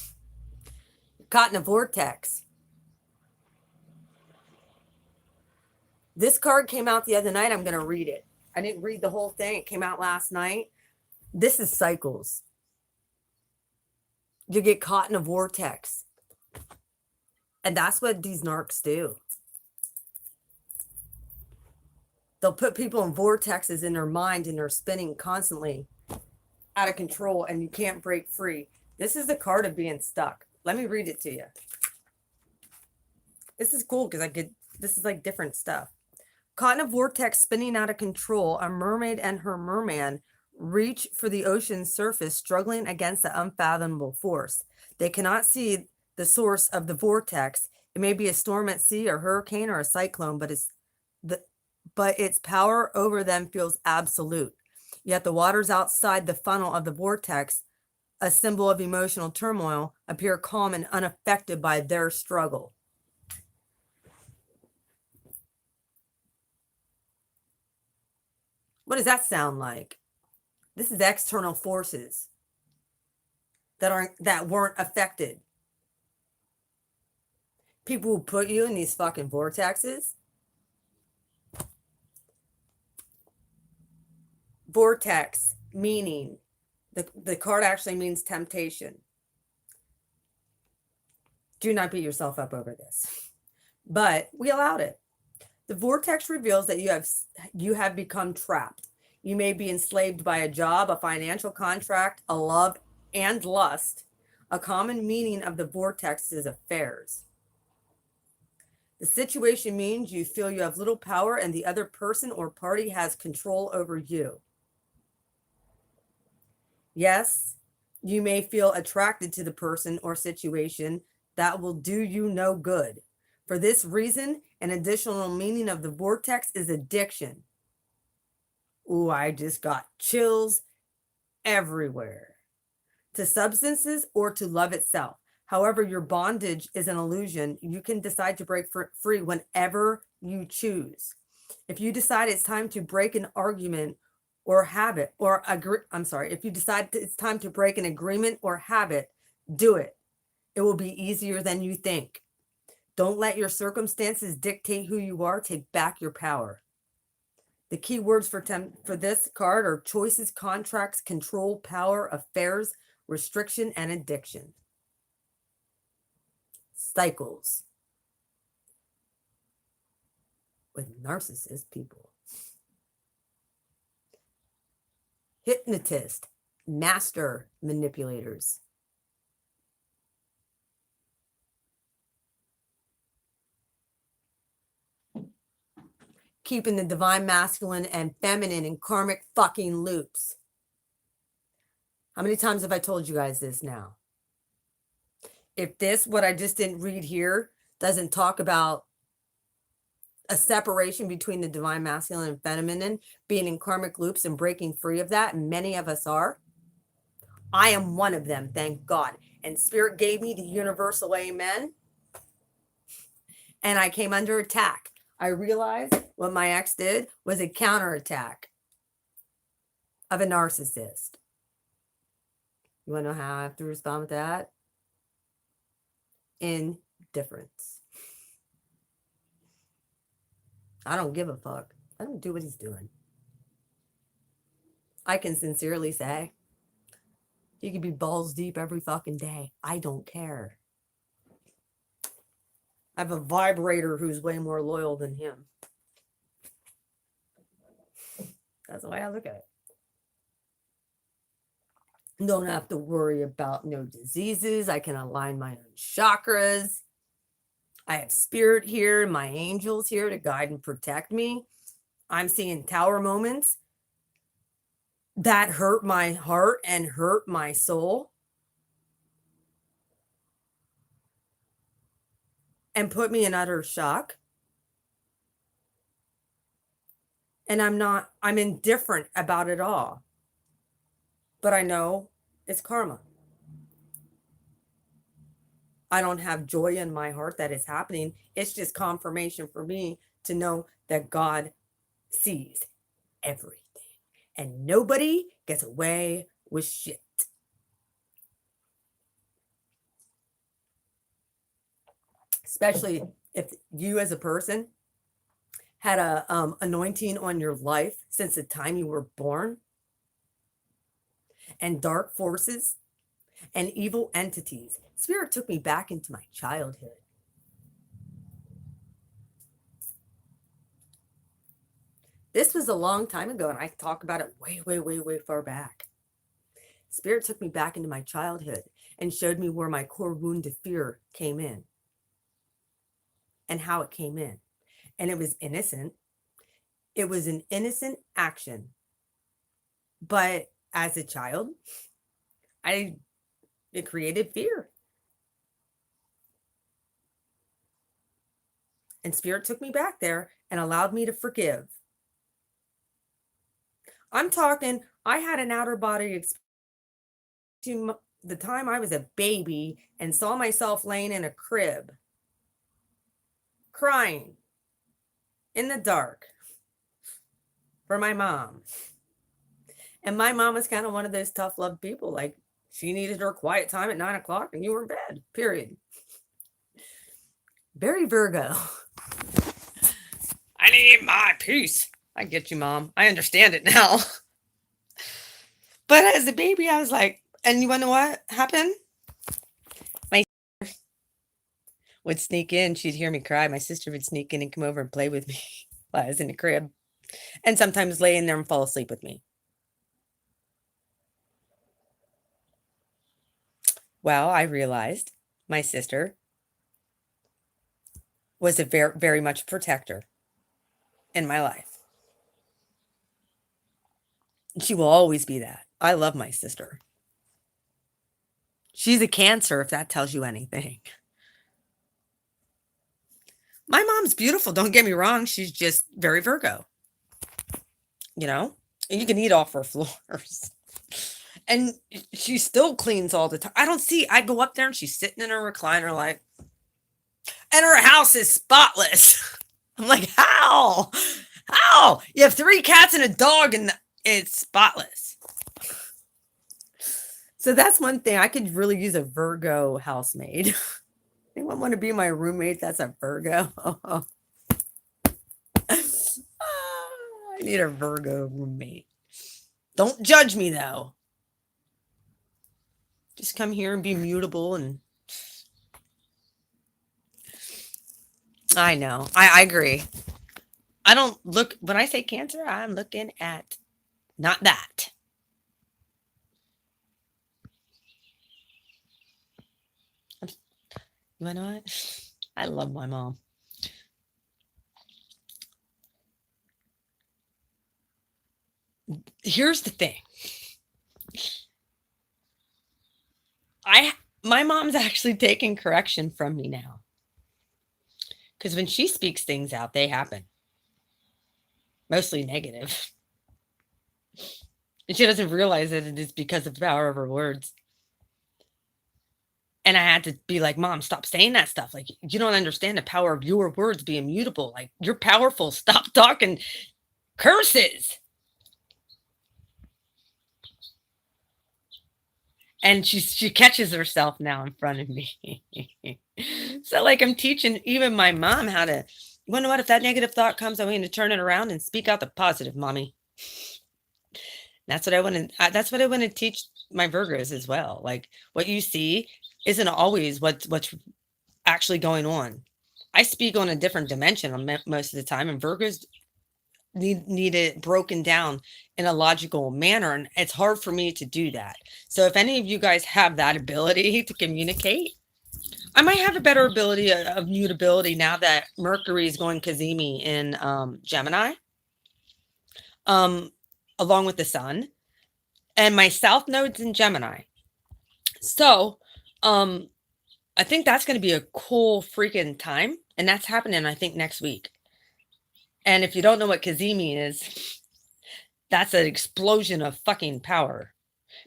Caught in a vortex. This card came out the other night. I'm going to read it. I didn't read the whole thing. It came out last night. This is cycles. You get caught in a vortex. And that's what these narcs do. They'll put people in vortexes in their mind and they're spinning constantly out of control and you can't break free. This is the card of being stuck. Let me read it to you. This is cool because this is like different stuff. Caught in a vortex spinning out of control, a mermaid and her merman reach for the ocean's surface, struggling against the unfathomable force. They cannot see the source of the vortex. It may be a storm at sea, a hurricane, or a cyclone, but its power over them feels absolute. Yet the waters outside the funnel of the vortex, a symbol of emotional turmoil, appear calm and unaffected by their struggle. What does that sound like? This is external forces that weren't affected. People who put you in these fucking vortexes. Vortex, meaning, the card actually means temptation. Do not beat yourself up over this. But we allowed it. The vortex reveals that you have become trapped. You may be enslaved by a job, a financial contract, a love, and lust. A common meaning of the vortex is affairs. The situation means you feel you have little power and the other person or party has control over you. Yes, you may feel attracted to the person or situation that will do you no good. For this reason, an additional meaning of the vortex is addiction. Ooh, I just got chills everywhere. To substances or to love itself. However, your bondage is an illusion. You can decide to break free whenever you choose. If you decide it's time to break an argument or habit or if you decide it's time to break an agreement or habit, do it. It will be easier than you think. Don't let your circumstances dictate who you are. Take back your power. The key words for this card are choices, contracts, control, power, affairs, restriction, and addiction. Cycles with narcissist people. Hypnotist, master manipulators. Keeping the divine masculine and feminine in karmic fucking loops. How many times have I told you guys this now? If what I just didn't read here, doesn't talk about a separation between the divine masculine and feminine, being in karmic loops and breaking free of that, and many of us are. I am one of them, thank God. And Spirit gave me the universal amen. And I came under attack. I realized what my ex did was a counterattack of a narcissist. You want to know how I have to respond with that? Indifference. I don't give a fuck. I don't do what he's doing. I can sincerely say, He could be balls deep every fucking day. I don't care. I have a vibrator who's way more loyal than him. That's the way I look at it. Don't have to worry about no diseases. I can align my own chakras. I have spirit here, my angels here to guide and protect me. I'm seeing tower moments that hurt my heart and hurt my soul and put me in utter shock. And I'm indifferent about it all. But I know it's karma. I don't have joy in my heart that it's happening. It's just confirmation for me to know that God sees everything and nobody gets away with shit. Especially if you as a person had a anointing on your life since the time you were born, and dark forces and evil entities. Spirit took me back into my childhood. This was a long time ago, and I talk about it way, way, way, way far back. Spirit took me back into my childhood and showed me where my core wound of fear came in and how it came in. And it was innocent. It was an innocent action. But as a child, it created fear. And Spirit took me back there and allowed me to forgive. I'm talking, I had an outer body experience to the time I was a baby and saw myself laying in a crib, crying in the dark for my mom. And my mom was kind of one of those tough love people. Like, she needed her quiet time at 9 o'clock and you were in bed, period. Very Virgo. I need my peace. I get you, Mom. I understand it now. But as a baby, I was like, and you want to know what happened? My sister would sneak in. She'd hear me cry. My sister would sneak in and come over and play with me while I was in the crib. And sometimes lay in there and fall asleep with me. Well, I realized my sister was a very, very much protector in my life. She will always be that. I love my sister. She's a Cancer, if that tells you anything. My mom's beautiful. Don't get me wrong. She's just very Virgo. You know, and you can eat off her floors. And she still cleans all the time. I go up there and she's sitting in her recliner like, and her house is spotless. I'm like, how? How? You have 3 cats and a dog and it's spotless. So that's one thing. I could really use a Virgo housemaid. Anyone want to be my roommate? That's a Virgo. I need a Virgo roommate. Don't judge me though. Just come here and be mutable. And I know. I agree. I don't look, when I say Cancer, I'm looking at not that. You know what? I love my mom. Here's the thing. My mom's actually taking correction from me now. Because when she speaks things out, they happen. Mostly negative. And she doesn't realize that it is because of the power of her words. And I had to be like, Mom, stop saying that stuff. Like, you don't understand the power of your words being mutable. Like, you're powerful. Stop talking curses. And she catches herself now in front of me. So like I'm teaching even my mom how to, you want to know what, if that negative thought comes, I want you to turn it around and speak out the positive, Mommy. That's what I want to teach my Virgos as well. Like what you see isn't always what's actually going on. I speak on a different dimension most of the time, and Virgos need it broken down in a logical manner, and it's hard for me to do that. So if any of you guys have that ability to communicate, I might have a better ability of mutability now that Mercury is going Kazemi in Gemini, um, along with the sun, and my South node's in Gemini. So I think that's going to be a cool freaking time, and that's happening, I think, next week. And if you don't know what Kazemi is, that's an explosion of fucking power,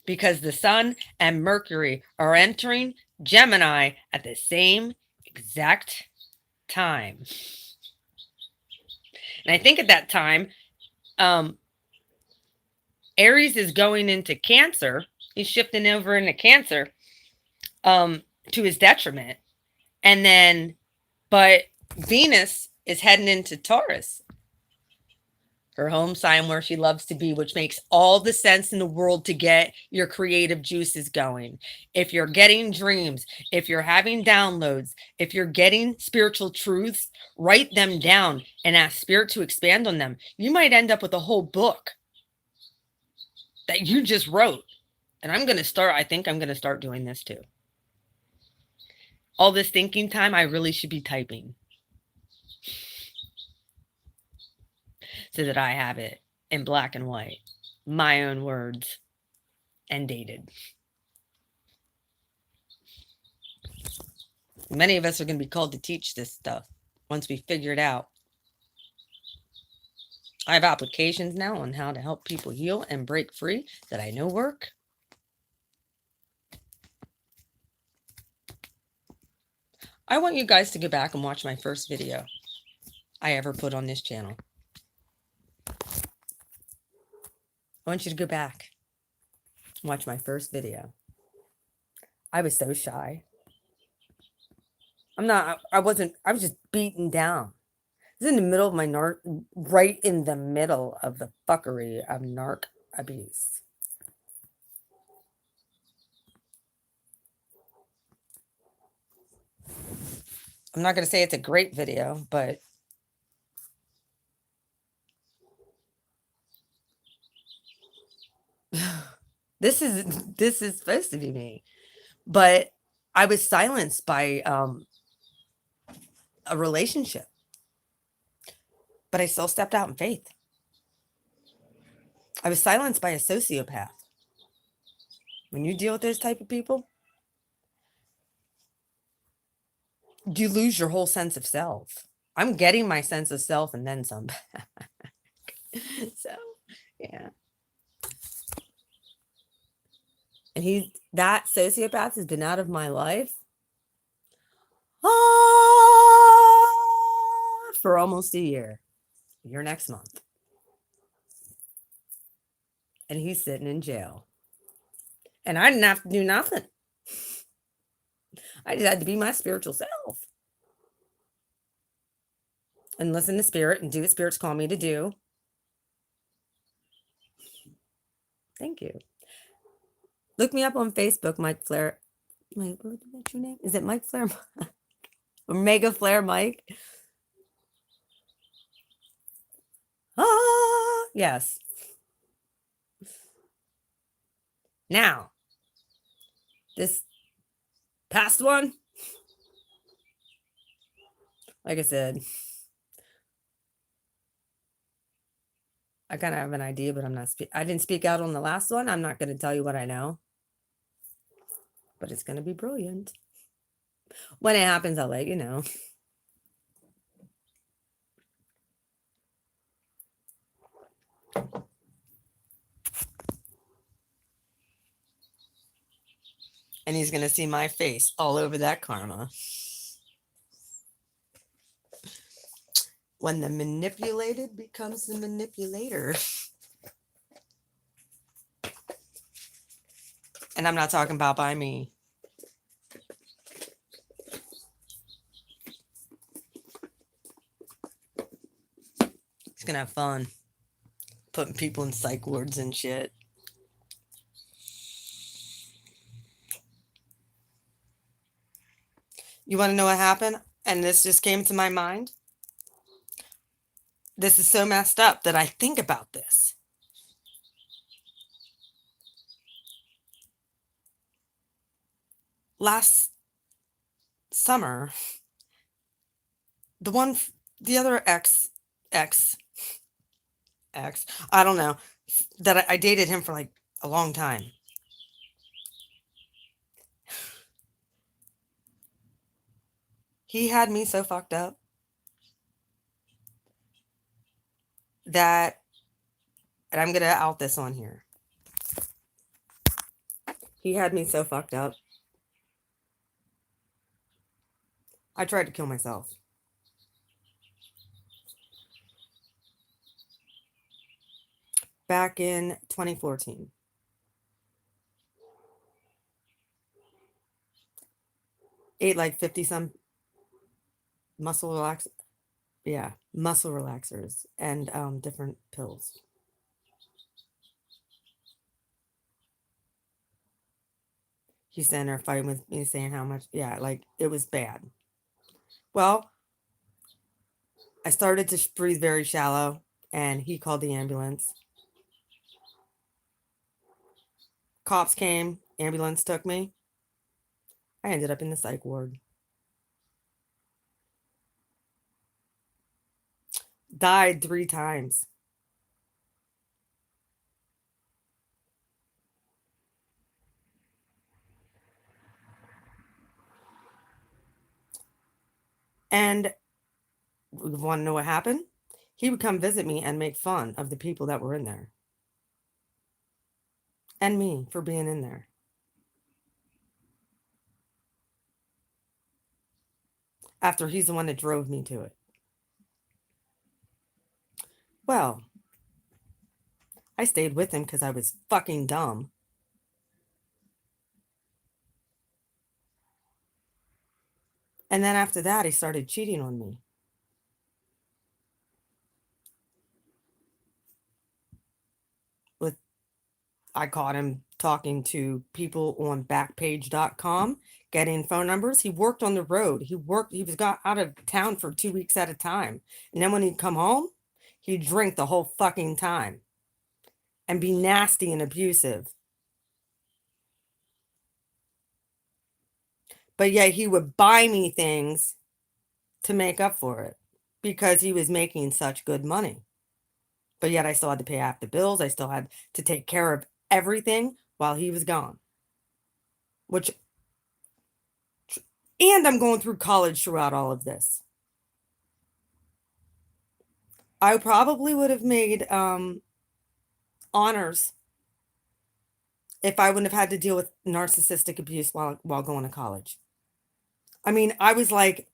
because the sun and Mercury are entering Gemini at the same exact time. And I think at that time, Aries is going into Cancer. He's shifting over into Cancer to his detriment. And then, but Venus is heading into Taurus, her home sign where she loves to be, which makes all the sense in the world to get your creative juices going. If you're getting dreams, if you're having downloads, if you're getting spiritual truths, write them down and ask Spirit to expand on them. You might end up with a whole book that you just wrote. And I think I'm going to start doing this too. All this thinking time, I really should be typing, so that I have it in black and white, my own words, and dated. Many of us are going to be called to teach this stuff once we figure it out. I have applications now on how to help people heal and break free that I know work. I want you guys to go back and watch my first video I ever put on this channel. I want you to go back and watch my first video. I was so shy. I was just beaten down. I was in the middle of my right in the middle of the fuckery of narc abuse. I'm not going to say it's a great video, but this is supposed to be me. But I was silenced by a relationship, but I still stepped out in faith. I was silenced by a sociopath. When you deal with those type of people, you lose your whole sense of self. I'm getting my sense of self and then some back. So, yeah. And that sociopath has been out of my life for almost a year next month. And he's sitting in jail. And I didn't have to do nothing. I just had to be my spiritual self and listen to Spirit and do what Spirit's calling me to do. Thank you. Look me up on Facebook, Mike Flair. Wait, what's your name? Is it Mike Flair? Or Mega Flair Mike? Yes. Now, this past one, like I said, I kind of have an idea, but I didn't speak out on the last one. I'm not going to tell you what I know, but it's going to be brilliant. When it happens, I'll let you know. And he's going to see my face all over that karma. When the manipulated becomes the manipulator. And I'm not talking about by me. He's going to have fun. Putting people in psych wards and shit. You want to know what happened? And this just came to my mind. This is so messed up that I think about this. Last summer, the other ex, I don't know, that I dated him for like a long time. He had me so fucked up that, and I'm going to out this on here. He had me so fucked up. I tried to kill myself. Back in 2014. Ate like 50 some muscle relaxers and different pills. He's sitting there fighting with me, saying how much, like it was bad. Well, I started to breathe very shallow, and he called the ambulance. Cops came, ambulance took me. I ended up in the psych ward. Died 3 times. And you want to know what happened? He would come visit me and make fun of the people that were in there. And me for being in there. After he's the one that drove me to it. Well, I stayed with him because I was fucking dumb. And then after that, he started cheating on me. I caught him talking to people on Backpage.com, getting phone numbers. He worked on the road. He was got out of town for 2 weeks at a time. And then when he'd come home, he'd drink the whole fucking time and be nasty and abusive. But yet he would buy me things to make up for it because he was making such good money. But yet I still had to pay half the bills. I still had to take care of everything while he was gone. And I'm going through college throughout all of this. I probably would have made honors if I wouldn't have had to deal with narcissistic abuse while going to college. I mean, I was like,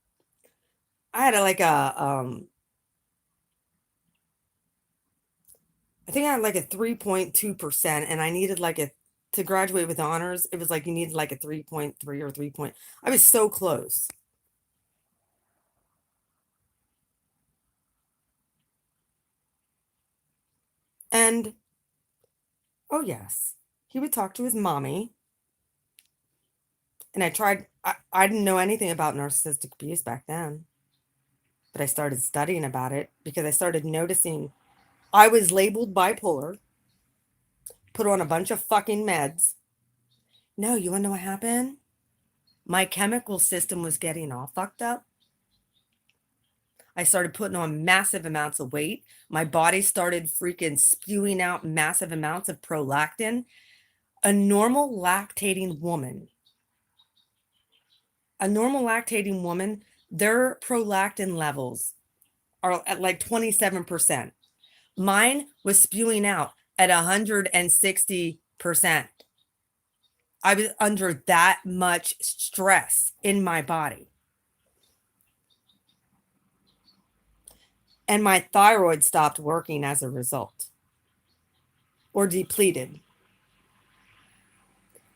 I had I think I had like a 3.2%, and I needed to graduate with honors. It was like you needed like a 3.3 or 3. I was so close. And oh yes, he would talk to his mommy. And I didn't know anything about narcissistic abuse back then. But I started studying about it because I started noticing I was labeled bipolar, put on a bunch of fucking meds. No, you want to know what happened? My chemical system was getting all fucked up. I started putting on massive amounts of weight. My body started freaking spewing out massive amounts of prolactin. A normal lactating woman, their prolactin levels are at like 27%. Mine was spewing out at 160%. I was under that much stress in my body. And my thyroid stopped working as a result, or depleted.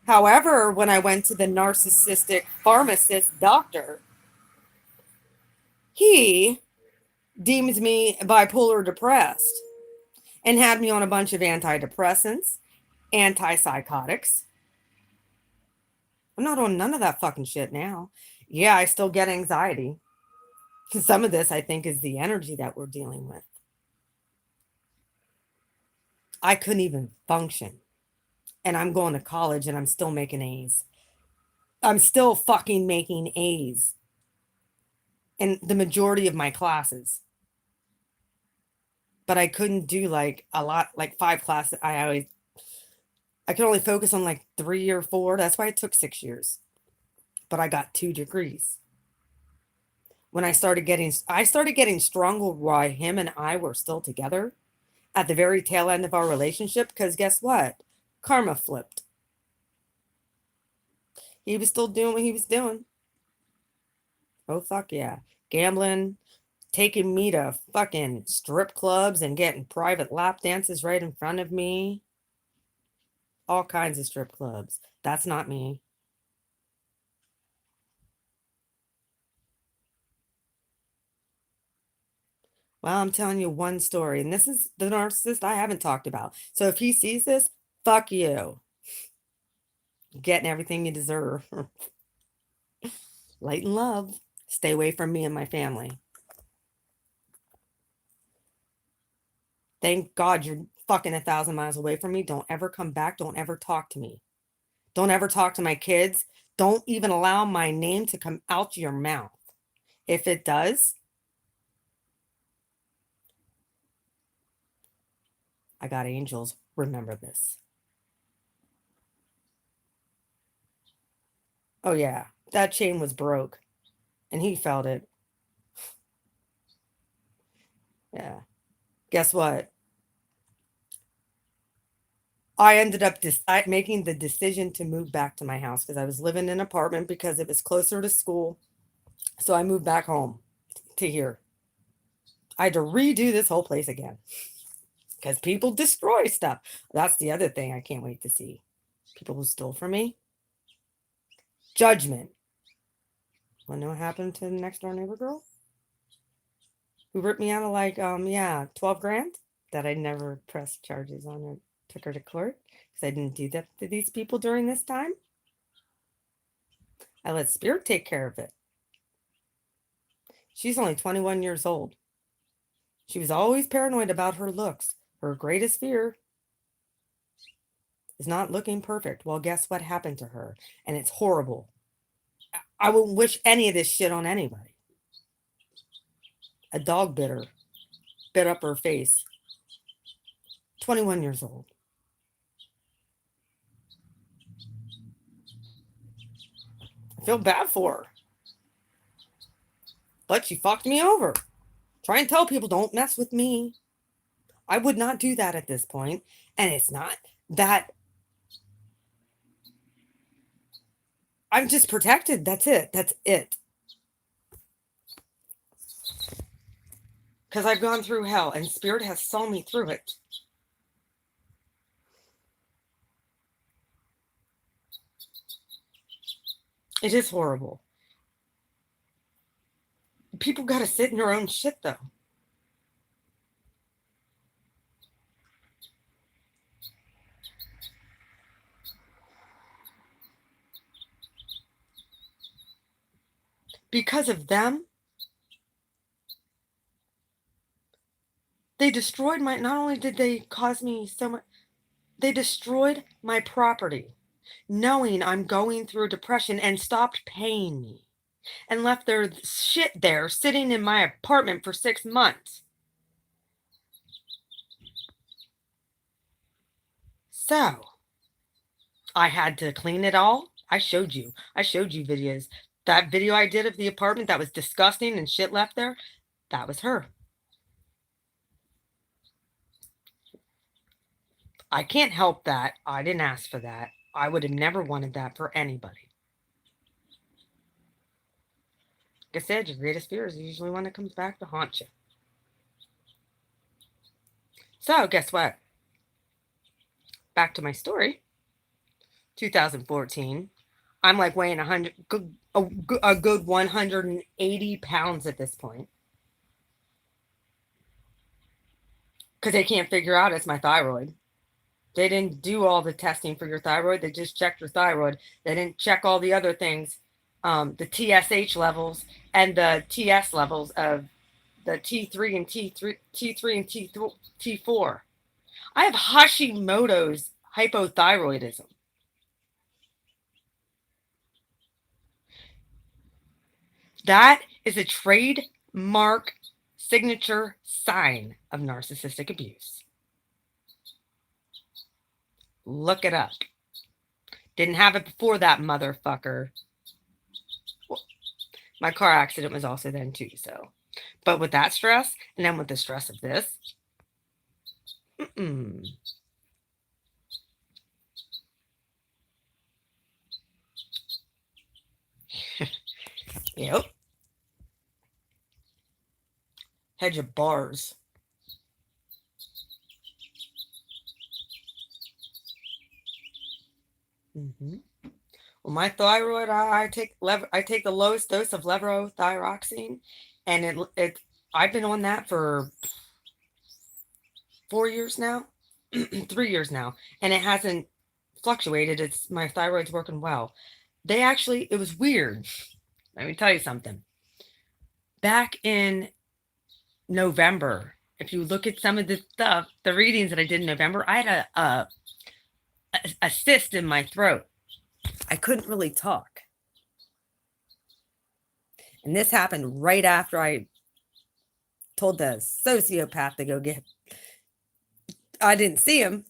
However, when I went to the narcissistic pharmacist doctor, he deemed me bipolar depressed and had me on a bunch of antidepressants, antipsychotics, I'm not on none of that fucking shit now. Yeah, I still get anxiety. Some of this, I think, is the energy that we're dealing with. I couldn't even function. And I'm going to college and I'm still making A's. I'm still fucking making A's in the majority of my classes. But I couldn't do like a lot, like 5 classes. I could only focus on like 3 or 4. That's why it took 6 years. But I got 2 degrees. When I started getting stronger while him and I were still together at the very tail end of our relationship. Because guess what? Karma flipped. He was still doing what he was doing. Oh, fuck yeah. Gambling, taking me to fucking strip clubs and getting private lap dances right in front of me. All kinds of strip clubs. That's not me. Well, I'm telling you one story, and this is the narcissist I haven't talked about. So if he sees this, fuck you. You're getting everything you deserve. Light and love. Stay away from me and my family. Thank God you're fucking 1,000 miles away from me. Don't ever come back. Don't ever talk to me. Don't ever talk to my kids. Don't even allow my name to come out your mouth. If it does, I got angels. Remember this. Oh, yeah. That chain was broke and he felt it. Yeah. Guess what? I ended up making the decision to move back to my house because I was living in an apartment because it was closer to school. So I moved back home to here. I had to redo this whole place again because people destroy stuff. That's the other thing I can't wait to see. People who stole from me. Judgment. Want to know what happened to the next door neighbor girl? Who ripped me out of like, 12 grand that I never pressed charges on her, took her to court because I didn't do that to these people during this time. I let Spirit take care of it. She's only 21 years old. She was always paranoid about her looks. Her greatest fear is not looking perfect. Well, guess what happened to her? And it's horrible. I wouldn't wish any of this shit on anybody. A dog bit up her face. 21 years old. I feel bad for her. But she fucked me over. Try and tell people don't mess with me. I would not do that at this point. And it's not that I'm just protected. That's it. That's it. Because I've gone through hell and Spirit has saw me through it. It is horrible. People got to sit in their own shit, though. Because of them, they destroyed my, not only did they cause me so much, they destroyed my property, knowing I'm going through depression and stopped paying me and left their shit there sitting in my apartment for 6 months. So I had to clean it all. I showed you videos. That video I did of the apartment that was disgusting and shit left there, that was her. I can't help that. I didn't ask for that. I would have never wanted that for anybody. Like I said, your greatest fear is usually one that comes back to haunt you. So guess what? Back to my story. 2014. I'm like weighing a good 180 pounds at this point. Because they can't figure out it's my thyroid. They didn't do all the testing for your thyroid. They just checked your thyroid. They didn't check all the other things, the TSH levels and the TS levels of the T3 and T3 and T4. I have Hashimoto's hypothyroidism. That is a trademark signature sign of narcissistic abuse. Look it up. Didn't have it before that motherfucker. Well, my car accident was also then too, so. But with that stress, and then with the stress of this, Yep. Hedge of bars. Well, my thyroid, I take the lowest dose of levothyroxine, and I've been on that for 4 years now, 3 years now, and it hasn't fluctuated. My thyroid's working well. It was weird. Let me tell you something. Back in November, if you look at some of the stuff, the readings that I did in November, I had a cyst in my throat. I couldn't really talk. And this happened right after I told the sociopath to go get. I didn't see him.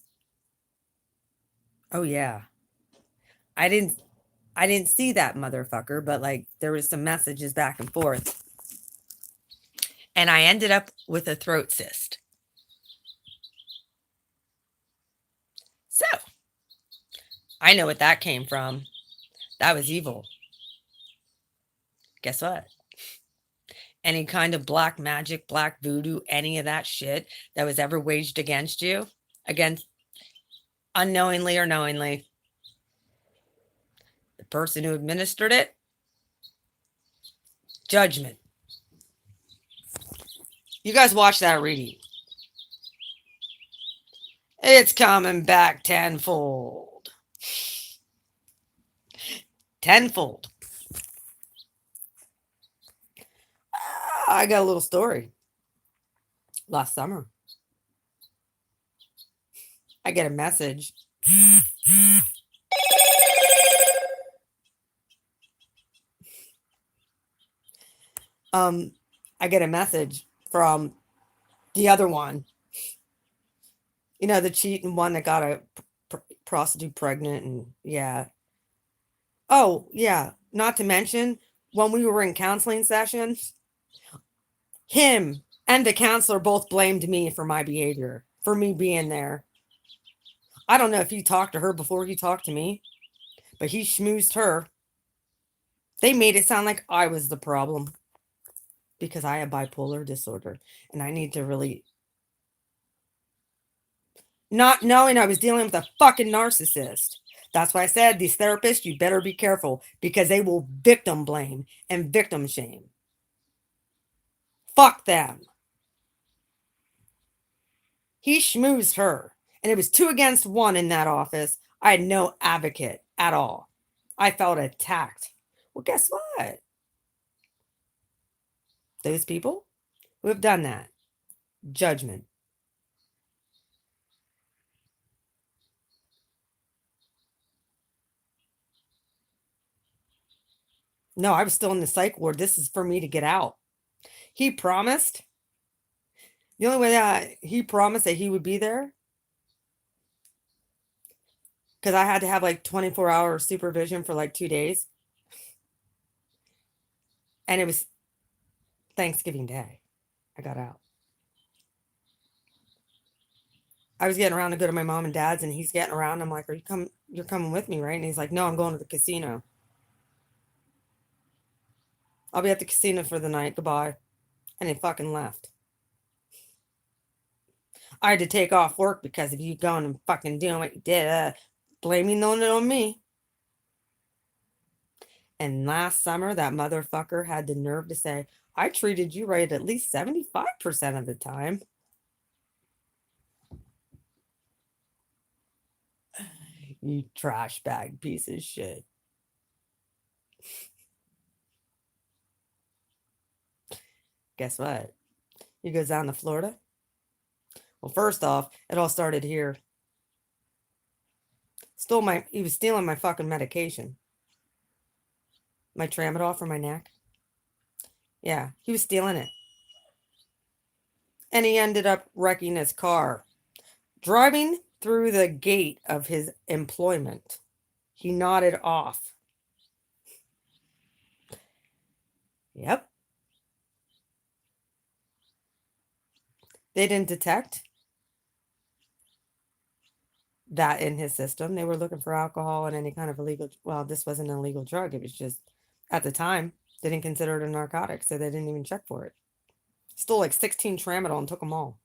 Oh yeah. I didn't see that motherfucker, but like there was some messages back and forth. And I ended up with a throat cyst. So, I know what that came from. That was evil. Guess what? Any kind of black magic, black voodoo, any of that shit that was ever waged against you, unknowingly or knowingly, the person who administered it, judgment. You guys watch that reading. It's coming back tenfold. Tenfold. I got a little story. Last summer, I get a message. I get a message from the other one. You know, the cheating one that got a prostitute pregnant, and yeah. Oh, yeah. Not to mention, when we were in counseling sessions, him and the counselor both blamed me for my behavior, for me being there. I don't know if he talked to her before he talked to me, but he schmoozed her. They made it sound like I was the problem because I have bipolar disorder and I need to really. Not knowing I was dealing with a fucking narcissist. That's why I said these therapists, you better be careful because they will victim blame and victim shame. Fuck them. He schmoozed her, and it was 2 against 1 in that office. I had no advocate at all. I felt attacked. Well, guess what? Those people who have done that, judgment. No, I was still in the psych ward. This is for me to get out. He promised. The only way that he promised that he would be there, because I had to have like 24-hour supervision for like 2 days. And it was Thanksgiving Day. I got out. I was getting around to go to my mom and dad's, and he's getting around. I'm like, you're coming with me, right? And he's like, no, I'm going to the casino. I'll be at the casino for the night. Goodbye. And he fucking left. I had to take off work because of you going and fucking doing what you did, blaming it on me. And last summer, that motherfucker had the nerve to say, I treated you right at least 75% of the time. You trash bag piece of shit. Guess what? He goes down to Florida. Well, first off, it all started here. He was stealing my fucking medication. My Tramadol for my neck. Yeah, he was stealing it. And he ended up wrecking his car. Driving through the gate of his employment, he nodded off. Yep. They didn't detect that in his system. They were looking for alcohol and any kind of illegal. Well, this wasn't an illegal drug. It was just, at the time, they didn't consider it a narcotic, so they didn't even check for it. Stole like 16 Tramadol and took them all.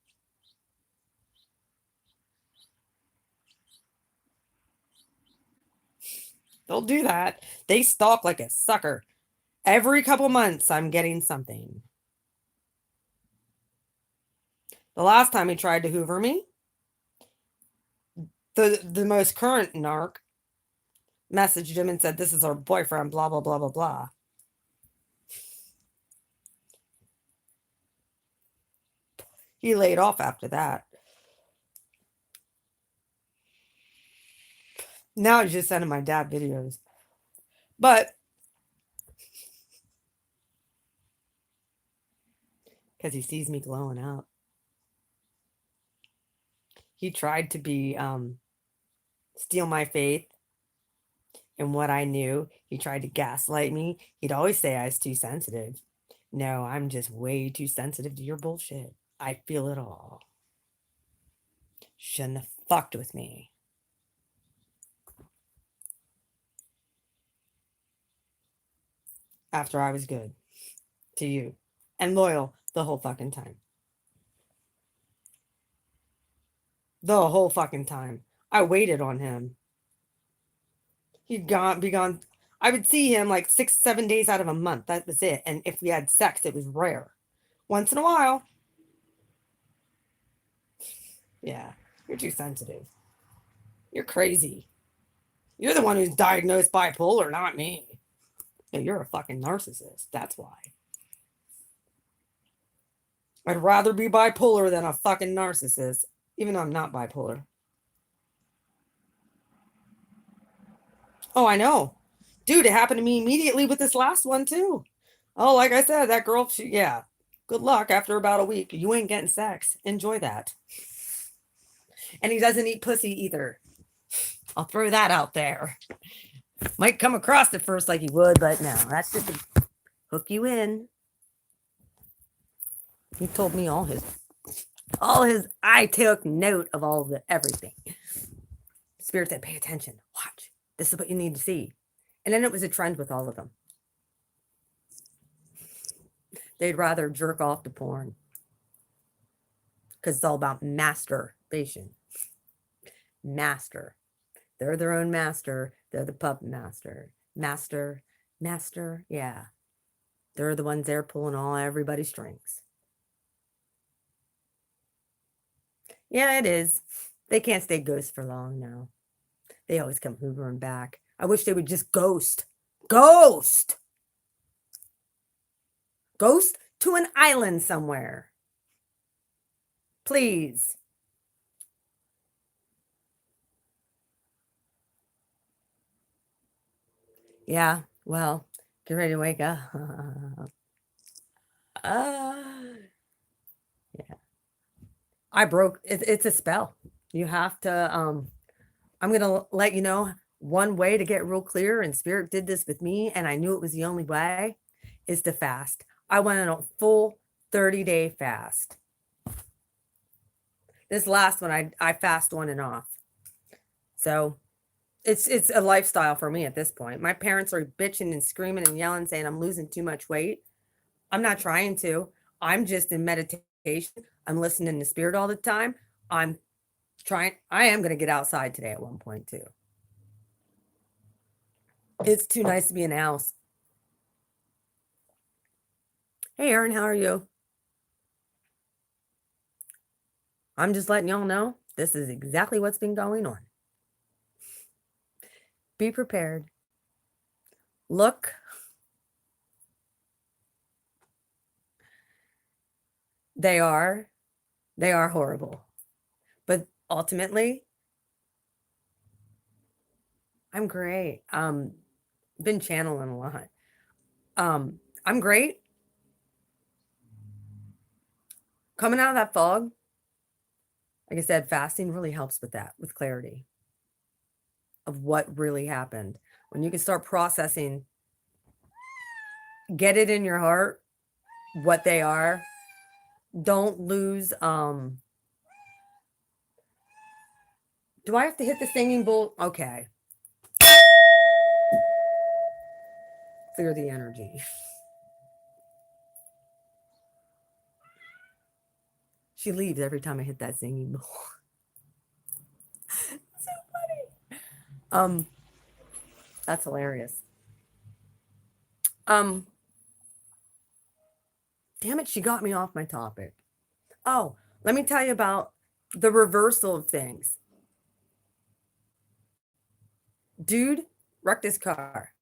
They'll do that. They stalk like a sucker. Every couple months, I'm getting something. The last time he tried to hoover me, the most current narc messaged him and said, "This is our boyfriend, blah, blah, blah, blah, blah." He laid off after that. Now he's just sending my dad videos. But because he sees me glowing up. He tried to be steal my faith in what I knew. He tried to gaslight me. He'd always say I was too sensitive. No, I'm just way too sensitive to your bullshit. I feel it all. Shouldn't have fucked with me. After I was good to you and loyal the whole fucking time. The whole fucking time. I waited on him. He'd be gone. I would see him like 6, 7 days out of a month. That was it. And if we had sex, it was rare. Once in a while. Yeah, you're too sensitive. You're crazy. You're the one who's diagnosed bipolar, not me. No, you're a fucking narcissist. That's why. I'd rather be bipolar than a fucking narcissist, even though I'm not bipolar. Oh, I know. Dude, it happened to me immediately with this last one, too. Oh, like I said, that girl, yeah. Good luck after about a week. You ain't getting sex. Enjoy that. And he doesn't eat pussy either. I'll throw that out there. Might come across at first like he would, but no, that's just to hook you in. He told me all his, I took note of all the everything. Spirit said, pay attention, watch. This is what you need to see. And then it was a trend with all of them. They'd rather jerk off to porn because it's all about masturbation. Master. They're their own master. They're the puppet master. Master. Yeah. They're the ones there pulling all everybody's strings. Yeah, it is. They can't stay ghosts for long now. They always come hoovering back. I wish they would just ghost. Ghost! Ghost to an island somewhere. Please. Yeah, well, get ready to wake up. Yeah. I broke it's a spell. You have to I'm going to let you know one way to get real clear, and Spirit did this with me and I knew it was the only way, is to fast. I went on a full 30-day fast. This last one I fast on and off. So it's a lifestyle for me at this point. My parents are bitching and screaming and yelling, saying I'm losing too much weight. I'm not trying to. I'm just in meditation. I'm listening to Spirit all the time. I am going to get outside today at one point too. It's too nice to be in the house. Hey, Aaron, how are you? I'm just letting y'all know this is exactly what's been going on. Be prepared. Look. They are horrible. But ultimately, I'm great. Been channeling a lot. I'm great. Coming out of that fog, like I said, fasting really helps with that, with clarity of what really happened. When you can start processing, get it in your heart what they are. Don't lose do I have to hit the singing bowl? Okay. Clear the energy. She leaves every time I hit that singing bowl. So funny. That's hilarious. Um, damn it, she got me off my topic. Oh, let me tell you about the reversal of things. Dude wrecked his car.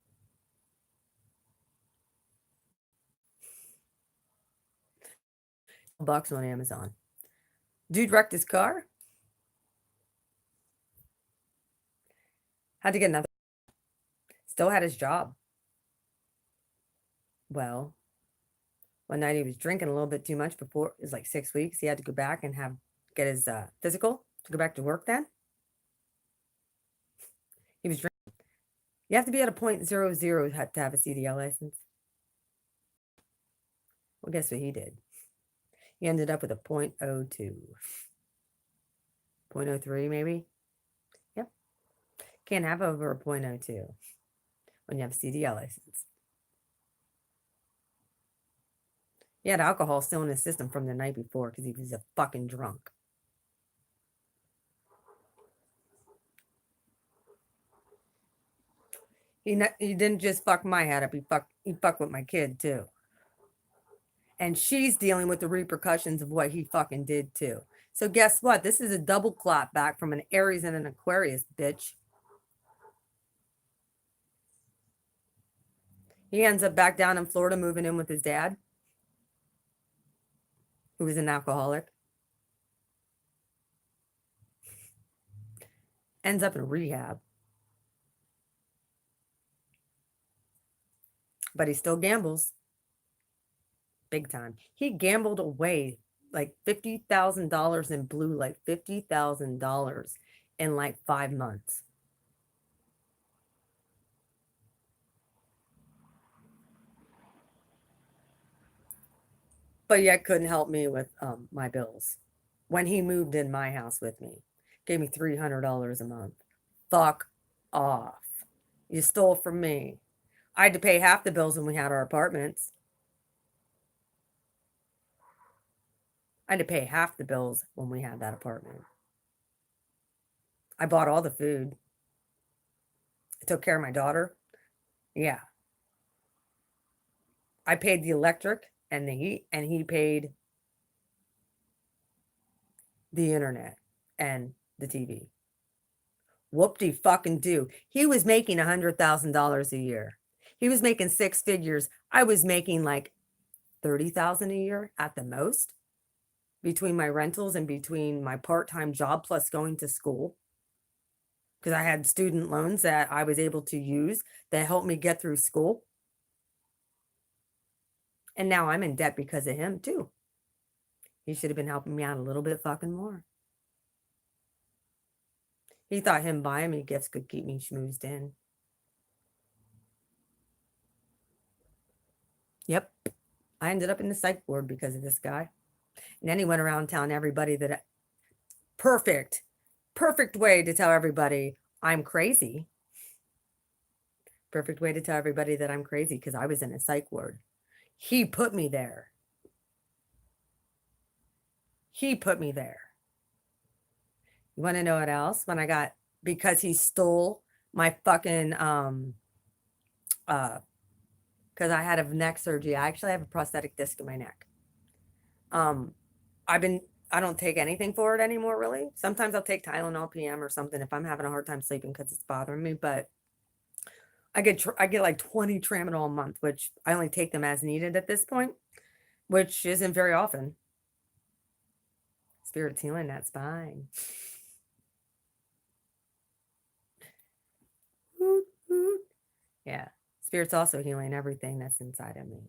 Bucks on Amazon. Dude wrecked his car. Had to get another. Still had his job. Well, one night he was drinking a little bit too much before it was like 6 weeks. He had to go back and get his physical to go back to work then. He was drinking. You have to be at a .00 to have a CDL license. Well, guess what he did? He ended up with a .02. 0.03 maybe? Yep. Can't have over a .02 when you have a CDL license. He had alcohol still in his system from the night before because he was a fucking drunk. He didn't just fuck my head up. He fucked with my kid too. And she's dealing with the repercussions of what he fucking did too. So guess what? This is a double clap back from an Aries and an Aquarius, bitch. He ends up back down in Florida moving in with his dad, who was an alcoholic. Ends up in rehab. But he still gambles. Big time. He gambled away like $50,000 and blew like $50,000 in like 5 months. But yet couldn't help me with my bills. When he moved in my house with me, gave me $300 a month. Fuck off. You stole from me. I had to pay half the bills when we had our apartments. I had to pay half the bills when we had that apartment. I bought all the food. I took care of my daughter. Yeah. I paid the electric and the heat, and he paid the internet and the TV. Whoop-de fucking do. He was making $100,000 a year. He was making 6 figures. I was making like 30,000 a year at the most between my rentals and between my part-time job plus going to school. Because I had student loans that I was able to use that helped me get through school. And now I'm in debt because of him too. He should have been helping me out a little bit fucking more. He thought him buying me gifts could keep me schmoozed in. Yep. I ended up in the psych ward because of this guy. And then he went around telling everybody that perfect way to tell everybody I'm crazy. Perfect way to tell everybody that I'm crazy because I was in a psych ward. He put me there. He put me there. You want to know what else? When I got, because he stole my fucking, because I had a neck surgery. I actually have a prosthetic disc in my neck. I don't take anything for it anymore, really. Sometimes I'll take Tylenol PM or something if I'm having a hard time sleeping because it's bothering me. But I get like 20 tramadol a month, which I only take them as needed at this point, which isn't very often. Spirit's healing that spine. Woot, woot. Yeah. Spirit's also healing everything that's inside of me.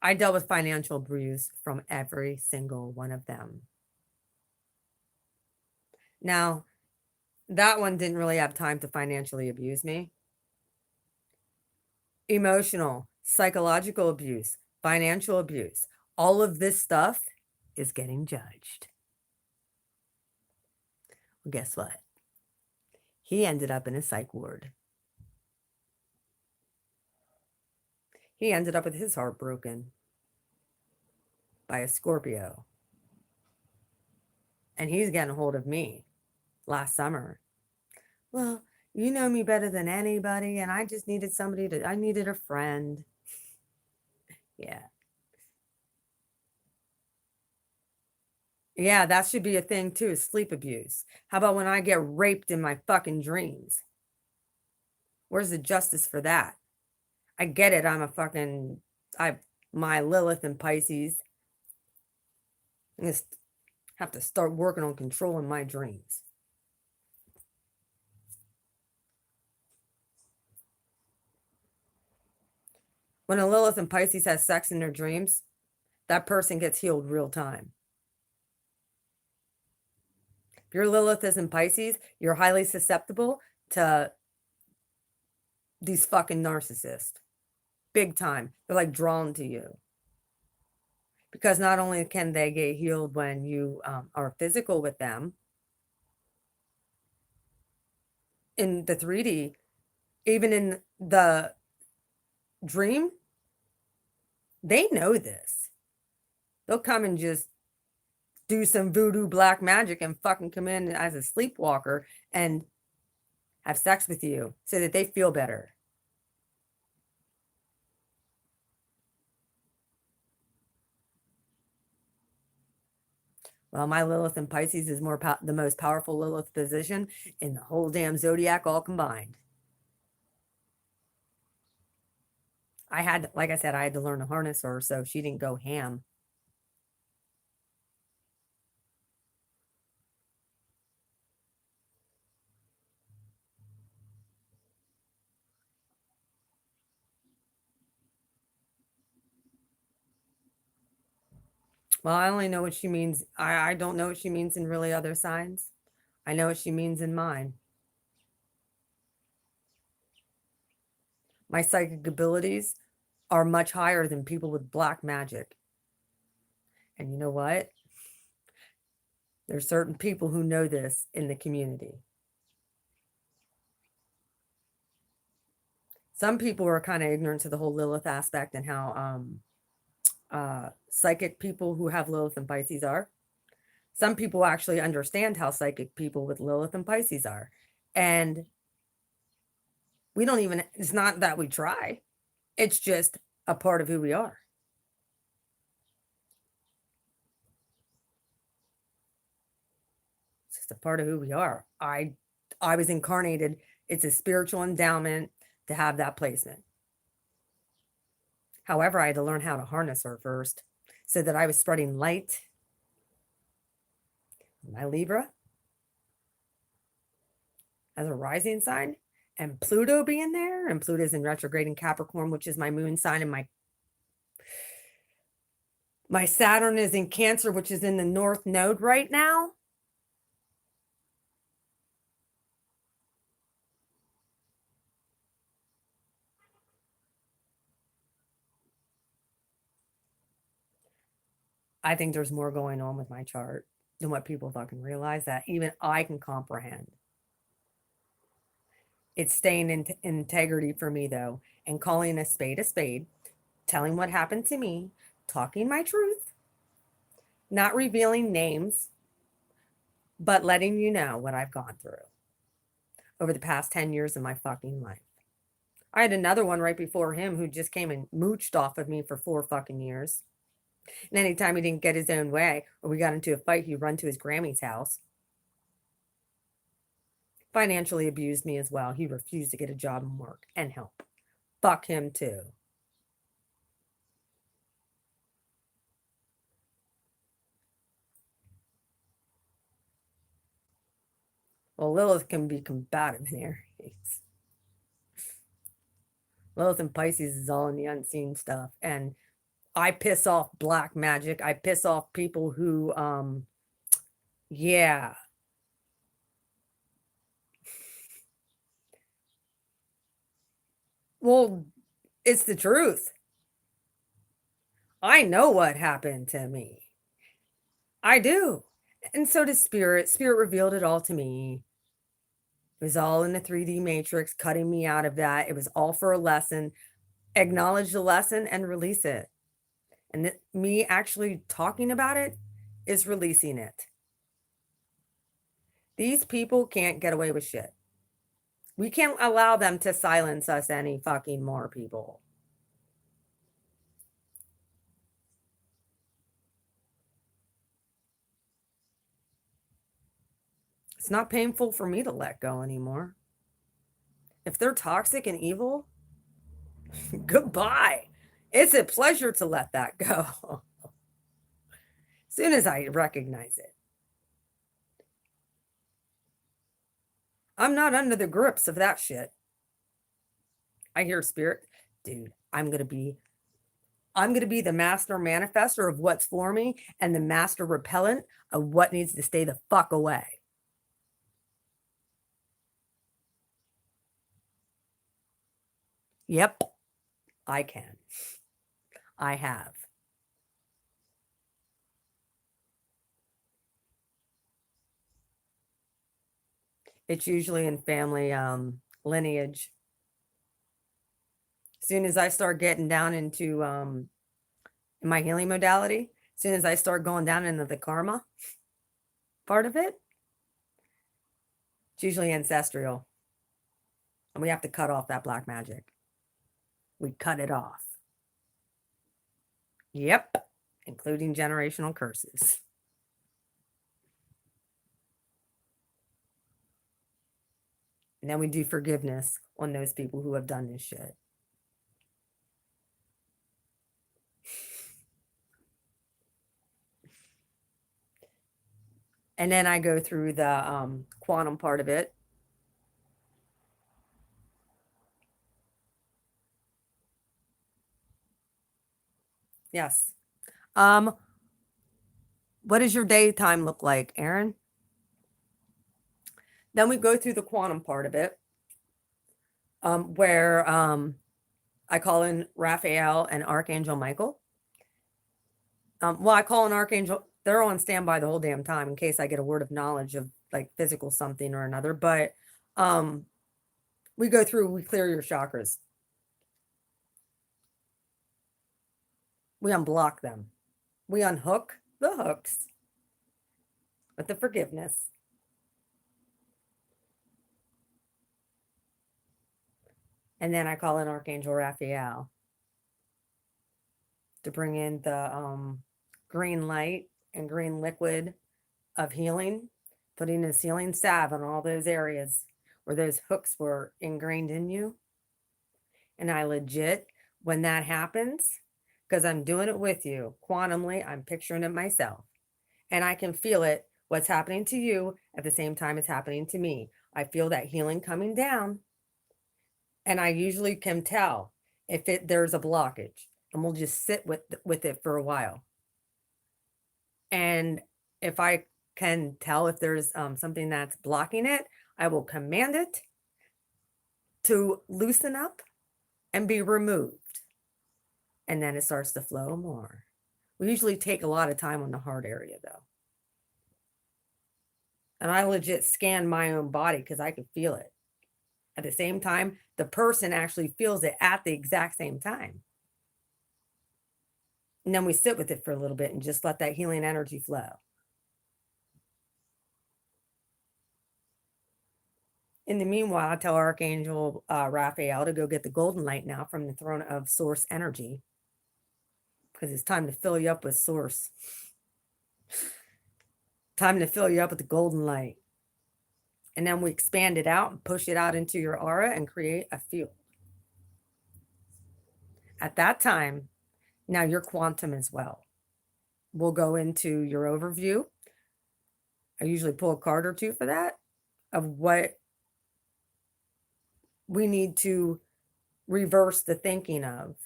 I dealt with financial abuse from every single one of them. Now, that one didn't really have time to financially abuse me. Emotional, psychological abuse, financial abuse, all of this stuff is getting judged. Well, guess what? He ended up in a psych ward. He ended up with his heart broken by a Scorpio. And he's getting a hold of me last summer. Well, you know me better than anybody, and I just needed I needed a friend. Yeah. Yeah, that should be a thing too, sleep abuse. How about when I get raped in my fucking dreams? Where's the justice for that? I get it. My Lilith and Pisces. I just have to start working on controlling my dreams. When a Lilith and Pisces has sex in their dreams, that person gets healed real time. If your Lilith is in Pisces, you're highly susceptible to these fucking narcissists. Big time. They're like drawn to you. Because not only can they get healed when you are physical with them in the 3D, even in the dream, they know this. They'll come and just do some voodoo black magic and fucking come in as a sleepwalker and have sex with you so that they feel better. Well, my Lilith in Pisces is the most powerful Lilith position in the whole damn zodiac all combined. Like I said, I had to learn to harness her so she didn't go ham. Well, I only know what she means. I don't know what she means in really other signs. I know what she means in mine. My psychic abilities are much higher than people with black magic. And you know what? There's certain people who know this in the community. Some people are kind of ignorant to the whole Lilith aspect and how psychic people who have Lilith and Pisces are. Some people actually understand how psychic people with Lilith and Pisces are. And it's not that we try. It's just a part of who we are. It's just a part of who we are. I was incarnated. It's a spiritual endowment to have that placement. However, I had to learn how to harness her first so that I was spreading light. My Libra as a rising sign, and Pluto being there, and Pluto's in retrograde in Capricorn, which is my moon sign, and my Saturn is in Cancer, which is in the North Node right now. I think there's more going on with my chart than what people fucking realize that even I can comprehend. It's staying in integrity for me, though, and calling a spade, telling what happened to me, talking my truth, not revealing names, but letting you know what I've gone through over the past 10 years of my fucking life. I had another one right before him who just came and mooched off of me for 4 fucking years. And anytime he didn't get his own way or we got into a fight, he'd run to his Grammy's house. Financially abused me as well. He refused to get a job and work and help. Fuck him too. Well, Lilith can be combative in Aries. Lilith and Pisces is all in the unseen stuff. And I piss off black magic. I piss off people who, yeah. Well, it's the truth. I know what happened to me. I do. And so does Spirit. Spirit revealed it all to me. It was all in the 3D matrix, cutting me out of that. It was all for a lesson. Acknowledge the lesson and release it. And me actually talking about it is releasing it. These people can't get away with shit. We can't allow them to silence us any fucking more, people. It's not painful for me to let go anymore. If they're toxic and evil, goodbye. It's a pleasure to let that go. As soon as I recognize it. I'm not under the grips of that shit. I hear Spirit, dude, I'm gonna be the master manifester of what's for me and the master repellent of what needs to stay the fuck away. Yep, I can. I have. It's usually in family lineage. As soon as I start getting down into my healing modality, as soon as I start going down into the karma part of it, it's usually ancestral. And we have to cut off that black magic. We cut it off. Yep, including generational curses. And then we do forgiveness on those people who have done this shit. And then I go through the quantum part of it. Yes. What does your daytime look like, Aaron? Then we go through the quantum part of it, where I call in Raphael and Archangel Michael. Well, I call an Archangel, they're on standby the whole damn time in case I get a word of knowledge of like physical something or another. But we go through, we clear your chakras. We unblock them. We unhook the hooks with the forgiveness. And then I call in Archangel Raphael to bring in the green light and green liquid of healing, putting a healing salve on all those areas where those hooks were ingrained in you. And I legit, when that happens, because I'm doing it with you, quantumly, I'm picturing it myself. And I can feel it, what's happening to you at the same time it's happening to me. I feel that healing coming down. And I usually can tell if there's a blockage, and we'll just sit with it for a while. And if I can tell if there's something that's blocking it, I will command it to loosen up and be removed. And then it starts to flow more. We usually take a lot of time on the heart area though. And I legit scan my own body because I can feel it. At the same time, the person actually feels it at the exact same time. And then we sit with it for a little bit and just let that healing energy flow. In the meanwhile, I tell Archangel Raphael to go get the golden light now from the throne of source energy. because it's time to fill you up with source. Time to fill you up with the golden light. And then we expand it out and push it out into your aura and create a field. At that time, now you're quantum as well. We'll go into your overview. I usually pull a card or two for that, of what we need to reverse the thinking of.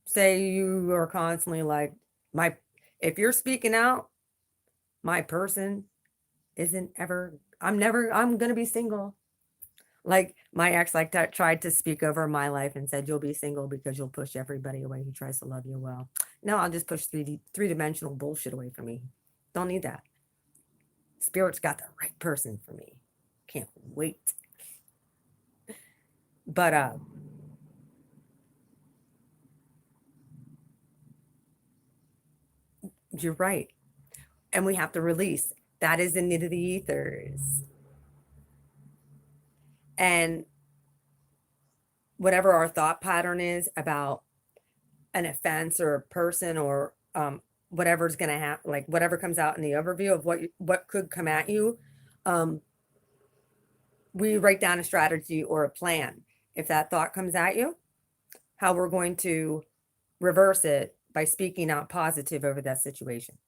Say you are constantly like, if you're speaking out, my person isn't ever, I'm going to be single. Like my ex tried to speak over my life and said, you'll be single because you'll push everybody away who tries to love you well. No, I'll just push three-dimensional bullshit away from me. Don't need that. Spirit's got the right person for me. Can't wait. But you're right. And we have to release. That is into the ethers. And whatever our thought pattern is about an offense or a person or whatever's going to happen, like whatever comes out in the overview of what could come at you, we write down a strategy or a plan. If that thought comes at you, how we're going to reverse it by speaking out positive over that situation.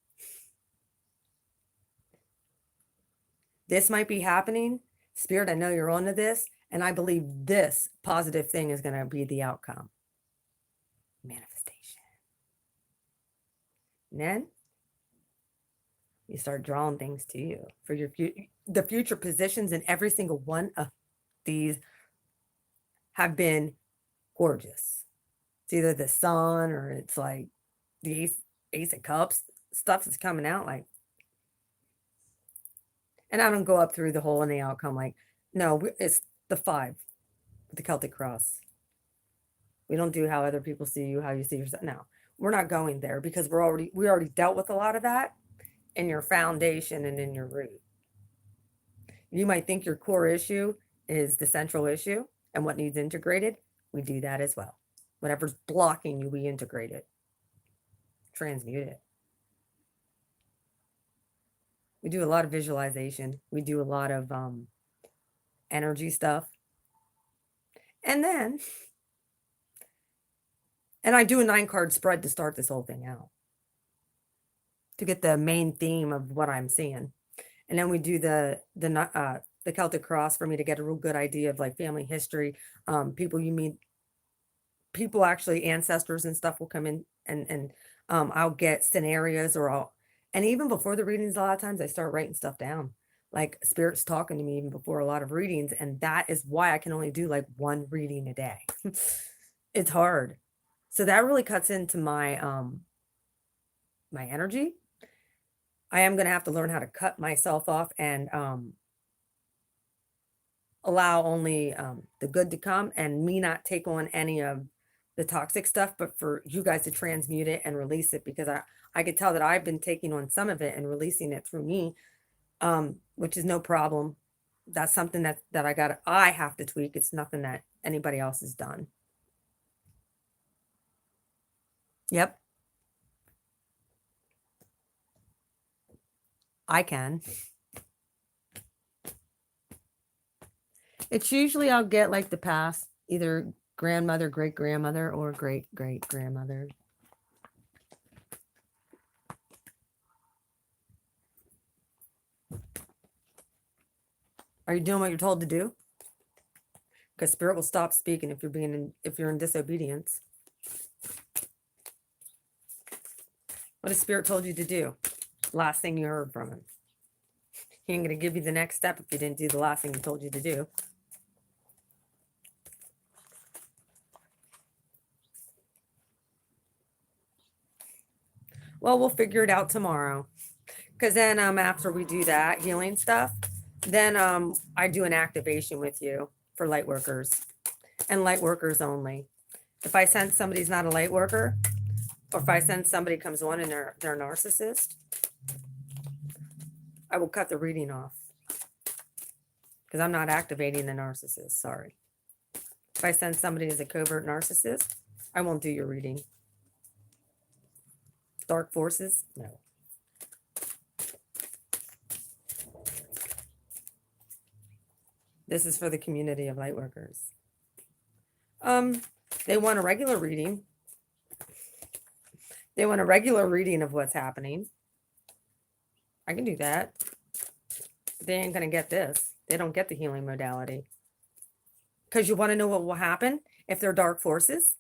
This might be happening. Spirit, I know you're onto this, and I believe this positive thing is going to be the outcome. Manifestation. And then you start drawing things to you for your the future positions, and every single one of these have been gorgeous. It's either the sun or it's like the ace of cups stuff is coming out like. And I don't go up through the whole and the outcome like, no, it's the 5, the Celtic cross. We don't do how other people see you, how you see yourself. No, we're not going there because we already dealt with a lot of that in your foundation and in your root. You might think your core issue is the central issue and what needs integrated. We do that as well. Whatever's blocking you, we integrate it, transmute it. We do a lot of visualization. We do a lot of energy stuff. And I do a 9-card spread to start this whole thing out, to get the main theme of what I'm seeing. And then we do the Celtic cross for me to get a real good idea of like family history, people you meet, people actually ancestors and stuff will come in, and I'll get scenarios, and even before the readings, a lot of times I start writing stuff down. Like Spirit's talking to me even before a lot of readings, and that is why I can only do like 1 reading a day. It's hard. So that really cuts into my my energy. I am going to have to learn how to cut myself off and allow only the good to come, and me not take on any of the toxic stuff, but for you guys to transmute it and release it, because I could tell that I've been taking on some of it and releasing it through me, which is no problem. That's something that I have to tweak. It's nothing that anybody else has done. Yep. I can. It's usually I'll get like the past, either grandmother, great grandmother, or great great grandmother. Are you doing what you're told to do? Because Spirit will stop speaking if you're in disobedience. What has Spirit told you to do? Last thing you heard from him. He ain't going to give you the next step if you didn't do the last thing he told you to do. Well, we'll figure it out tomorrow. Because then after we do that healing stuff, then I do an activation with you for light workers, and light workers only. If I sense somebody's not a light worker, or if I sense somebody comes on and they're a narcissist, I will cut the reading off, because I'm not activating the narcissist. Sorry. If I sense somebody is a covert narcissist, I won't do your reading. Dark forces? No. This is for the community of light workers. They want a regular reading. They want a regular reading of what's happening. I can do that. They ain't going to get this. They don't get the healing modality. Because you want to know what will happen if they're dark forces,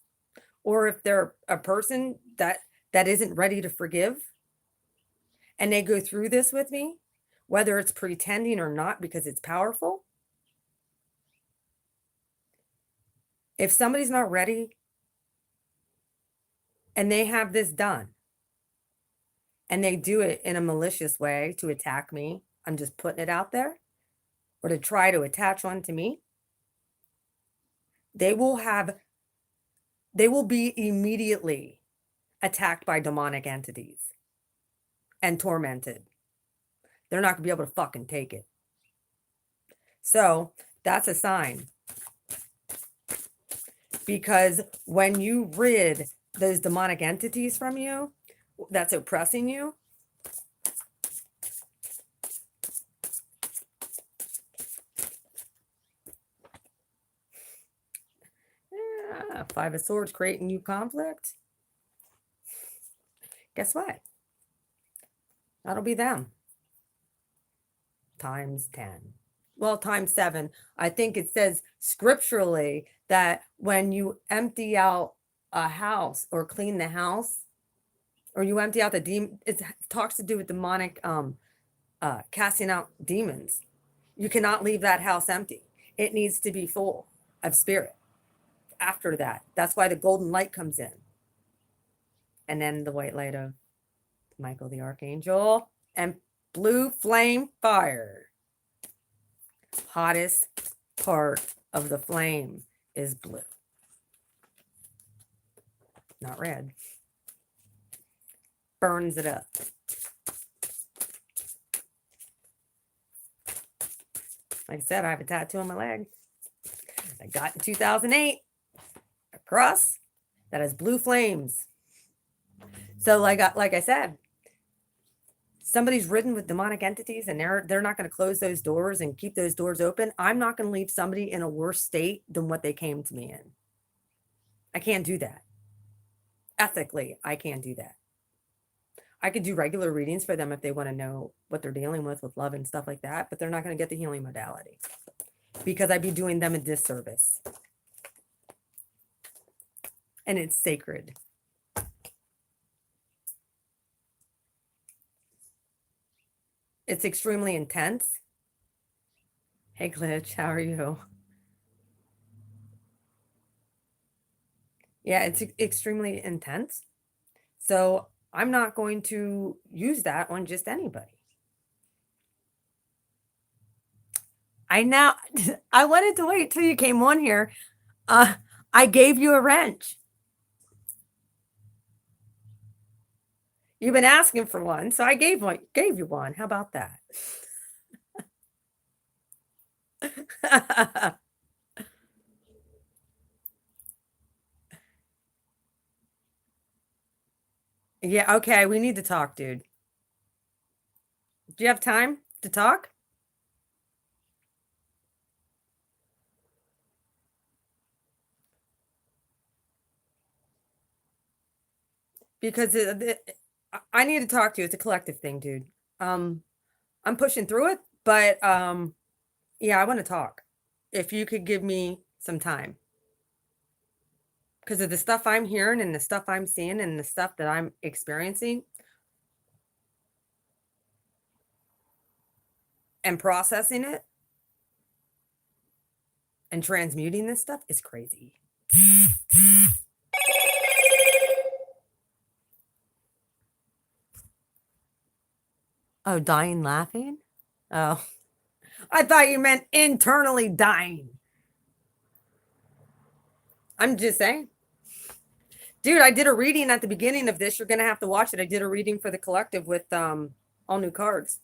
or if they're a person that isn't ready to forgive, and they go through this with me, whether it's pretending or not, because it's powerful. If somebody's not ready and they have this done and they do it in a malicious way to attack me, I'm just putting it out there, or to try to attach one to me, they will be immediately attacked by demonic entities and tormented. They're not gonna be able to fucking take it. So that's a sign. Because when you rid those demonic entities from you that's oppressing you, Five of Swords creating new conflict. Guess what? That'll be them. Times 10. Well, times 7. I think it says scripturally that when you empty out a house or clean the house, or you empty out the demon, it talks to do with demonic casting out demons. You cannot leave that house empty. It needs to be full of spirit. After that, that's why the golden light comes in. And then the white light of Michael the Archangel and blue flame fire. Hottest part of the flame is blue, not red. Burns it up. Like I said, I have a tattoo on my leg I got in 2008, a cross that has blue flames. So like I said, somebody's ridden with demonic entities and they're not going to close those doors and keep those doors open. I'm not going to leave somebody in a worse state than what they came to me in. I can't do that. Ethically, I can't do that. I could do regular readings for them if they want to know what they're dealing with love and stuff like that, but they're not going to get the healing modality because I'd be doing them a disservice. And it's sacred. It's extremely intense. Hey, Glitch, how are you? Yeah, it's extremely intense. So I'm not going to use that on just anybody. I wanted to wait till you came on here. I gave you a wrench. You've been asking for one, so I gave you one. How about that? Yeah, okay, we need to talk, dude. Do you have time to talk? Because I need to talk to you. It's a collective thing, dude. I'm pushing through it, but yeah, I want to talk. If you could give me some time. Because of the stuff I'm hearing and the stuff I'm seeing and the stuff that I'm experiencing and processing it and transmuting this stuff is crazy. Oh, dying laughing? Oh, I thought you meant internally dying. I'm just saying. Dude, I did a reading at the beginning of this. You're going to have to watch it. I did a reading for the collective with all new cards.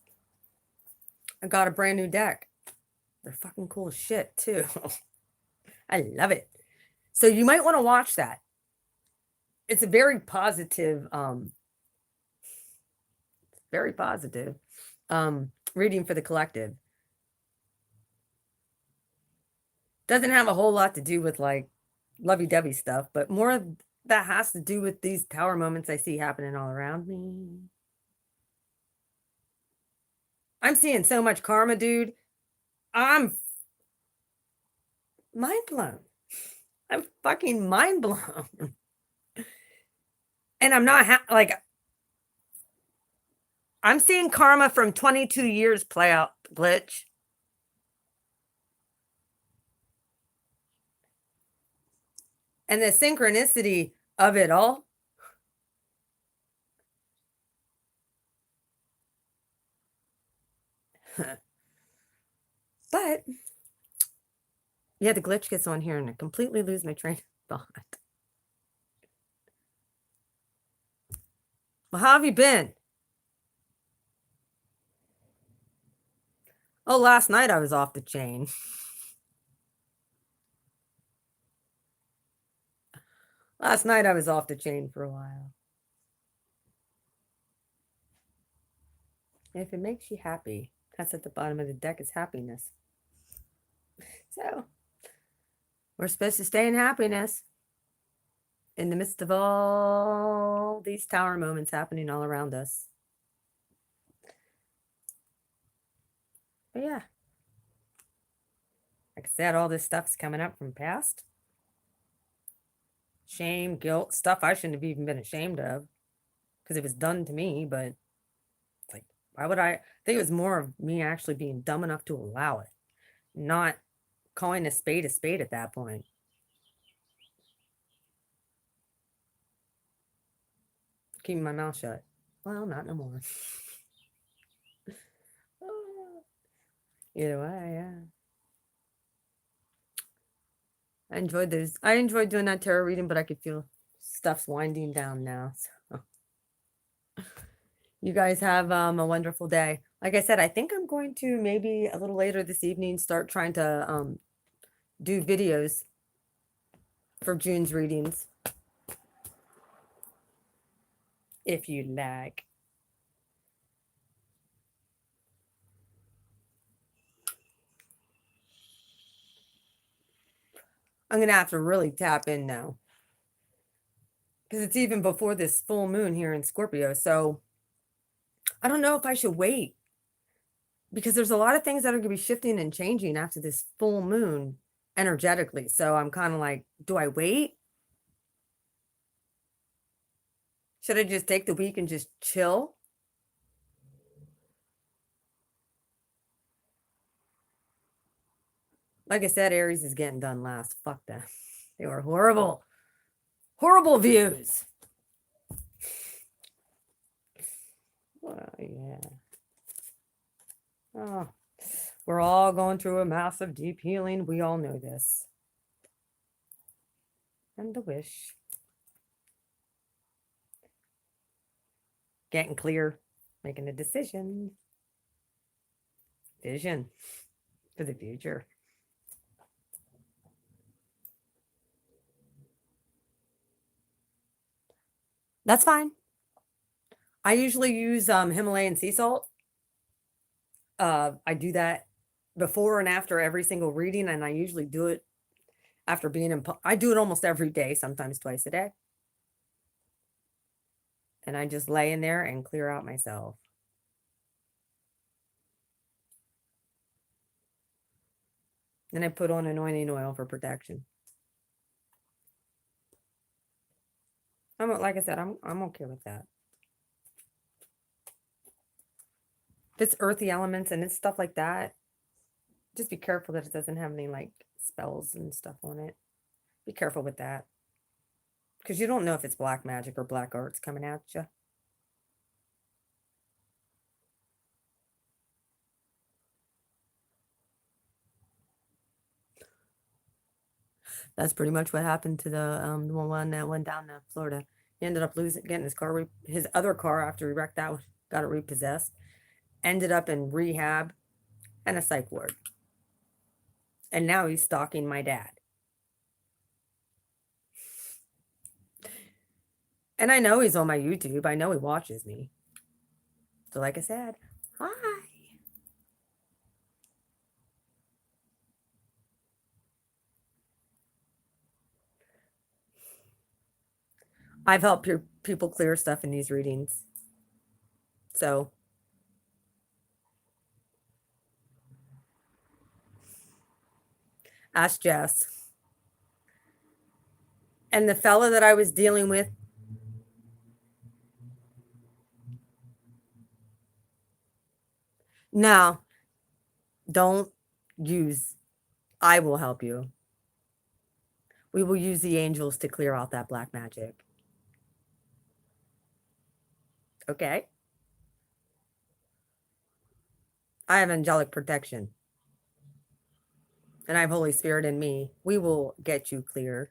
I got a brand new deck. They're fucking cool as shit, too. I love it. So you might want to watch that. it's a very positive, very positive reading for the collective. Doesn't have a whole lot to do with like lovey-dovey stuff, but more that has to do with these tower moments I see happening all around me. I'm seeing so much karma, dude. I'm mind blown. I'm fucking mind blown. And I'm not like, I'm seeing karma from 22 years play out, Glitch. And the synchronicity of it all. But yeah, the glitch gets on here and I completely lose my train of thought. Well, how have you been? Oh, last night I was off the chain. Last night I was off the chain for a while. If it makes you happy, that's at the bottom of the deck is happiness. So we're supposed to stay in happiness in the midst of all these tower moments happening all around us. But yeah, like I said, all this stuff's coming up from past. Shame, guilt, stuff I shouldn't have even been ashamed of because it was done to me. But it's like, why would I think it was more of me actually being dumb enough to allow it, not calling a spade at that point. Keeping my mouth shut. Well, not no more. Either way, yeah. I enjoyed doing that tarot reading, but I could feel stuff's winding down now. So you guys have a wonderful day. Like I said, I think I'm going to maybe a little later this evening start trying to do videos for June's readings. If you like. I'm going to have to really tap in now. Because it's even before this full moon here in Scorpio. So I don't know if I should wait. Because there's a lot of things that are going to be shifting and changing after this full moon energetically. So I'm kind of like, do I wait? Should I just take the week and just chill? Like I said, Aries is getting done last. Fuck them. They were horrible. Horrible views. Well, yeah. Oh, we're all going through a massive deep healing. We all know this. And the wish. Getting clear. Making a decision. Vision for the future. That's fine. I usually use Himalayan sea salt. I do that before and after every single reading, and I usually do it after being in. I do it almost every day, sometimes twice a day. And I just lay in there and clear out myself. Then I put on anointing oil for protection. Like I said, I'm okay with that. If it's earthy elements and it's stuff like that, just be careful that it doesn't have any like spells and stuff on it. Be careful with that. Because you don't know if it's black magic or black arts coming at you. That's pretty much what happened to the one that went down to Florida. He ended up getting his other car after he wrecked that one, got it repossessed. Ended up in rehab and a psych ward. And now he's stalking my dad. And I know he's on my YouTube. I know he watches me. So like I said, hi. I've helped people clear stuff in these readings. So ask Jess. And the fella that I was dealing with, no, don't use, I will help you. We will use the angels to clear out that black magic. Okay? I have angelic protection. And I have Holy Spirit in me. We will get you clear.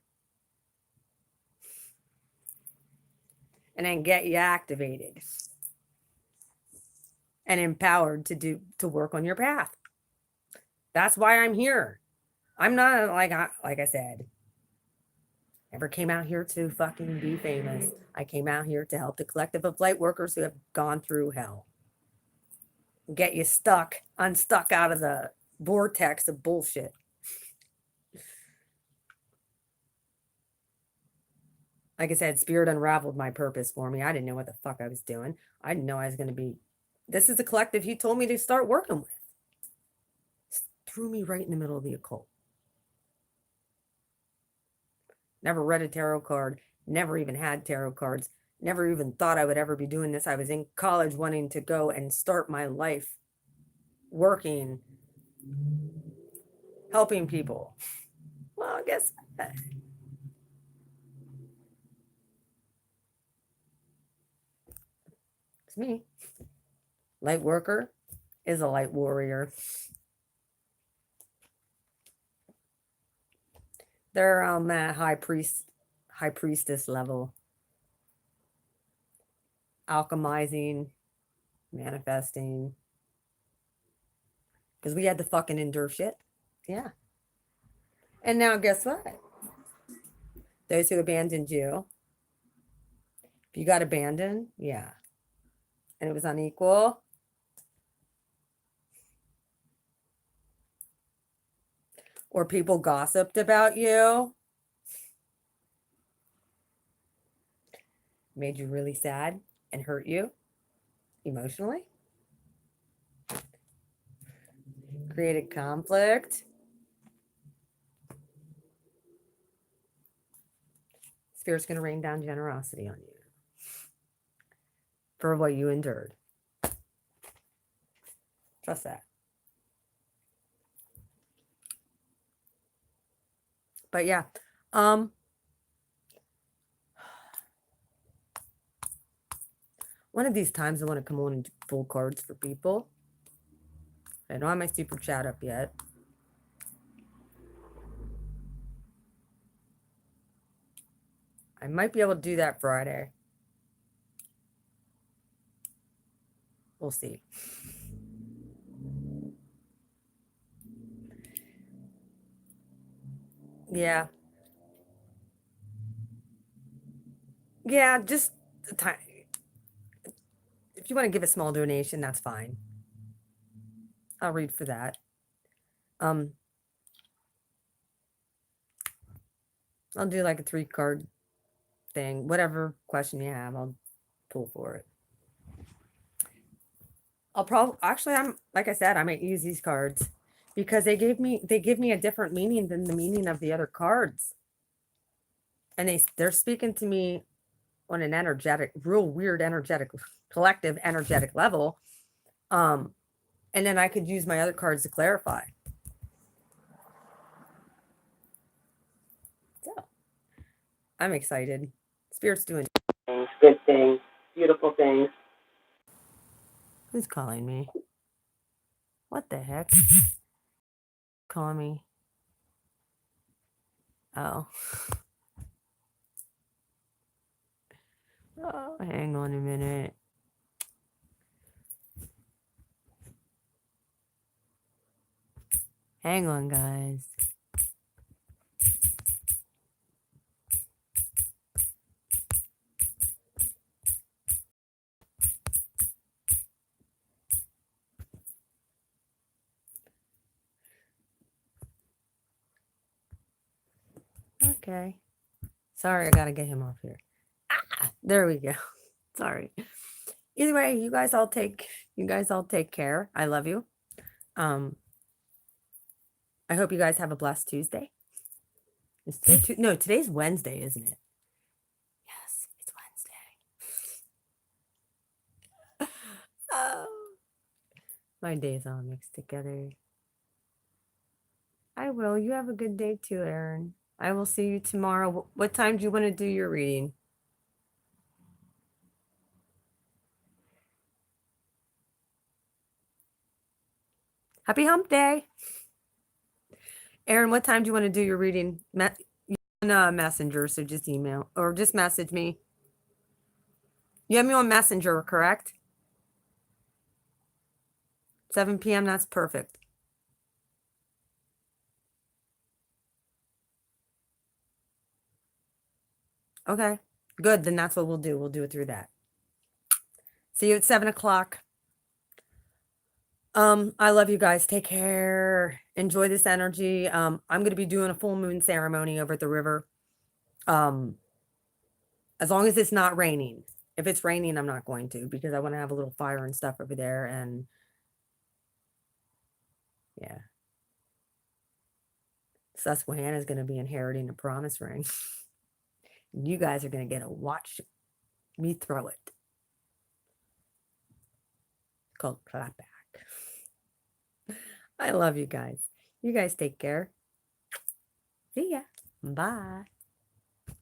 And then get you activated and empowered to work on your path. That's why I'm here. I'm not like I said, never came out here to fucking be famous. I came out here to help the collective of light workers who have gone through hell. Get you unstuck out of the vortex of bullshit. Like I said, Spirit unraveled my purpose for me. I didn't know what the fuck I was doing. I didn't know I was going to be. This is the collective he told me to start working with. Threw me right in the middle of the occult. Never read a tarot card. Never even had tarot cards. Never even thought I would ever be doing this. I was in college wanting to go and start my life working, helping people. Well, I guess it's me. Light worker is a light warrior. They're at high priestess level. Alchemizing, manifesting. Because we had to fucking endure shit. Yeah. And now guess what? Those who abandoned you. If you got abandoned, yeah. And it was unequal. Or people gossiped about you. Made you really sad and hurt you emotionally. Created conflict. Spirit's going to rain down generosity on you for what you endured. Trust that. But yeah, one of these times I want to come on and pull cards for people. I don't have my super chat up yet. I might be able to do that Friday. We'll see. Yeah. Yeah, just the time. If you want to give a small donation, that's fine. I'll read for that. I'll do like a 3-card thing. Whatever question you have, I'll pull for it. I'm like I said, I might use these cards because they give me a different meaning than the meaning of the other cards. And they're speaking to me on an real weird collective energetic level. And then I could use my other cards to clarify. So I'm excited. Spirit's doing things, good things, beautiful things. Who's calling me? What the heck? Calling me. Oh. Oh, hang on a minute. Hang on, guys. Okay. Sorry, I gotta get him off here. Ah, there we go. Sorry. Either way, you guys all take care. I love you. Um, I hope you guys have a blessed Tuesday. Is today no, today's Wednesday, isn't it? Yes, it's Wednesday. Oh, my days all mixed together. I will. You have a good day too, Erin. I will see you tomorrow. What time do you want to do your reading? Happy hump day. Erin, what time do you want to do your reading? You on Messenger, so just email or just message me. You have me on Messenger, correct? 7 p.m. That's perfect. Okay, good. Then that's what we'll do. We'll do it through that. See you at 7 o'clock. I love you guys. Take care. Enjoy this energy. I'm going to be doing a full moon ceremony over at the river. As long as it's not raining. If it's raining, I'm not going to because I want to have a little fire and stuff over there. And yeah. Susquehanna's going to be inheriting a promise ring. You guys are going to get to watch me throw it. It's called clapback. I love you guys. You guys take care. See ya. Bye.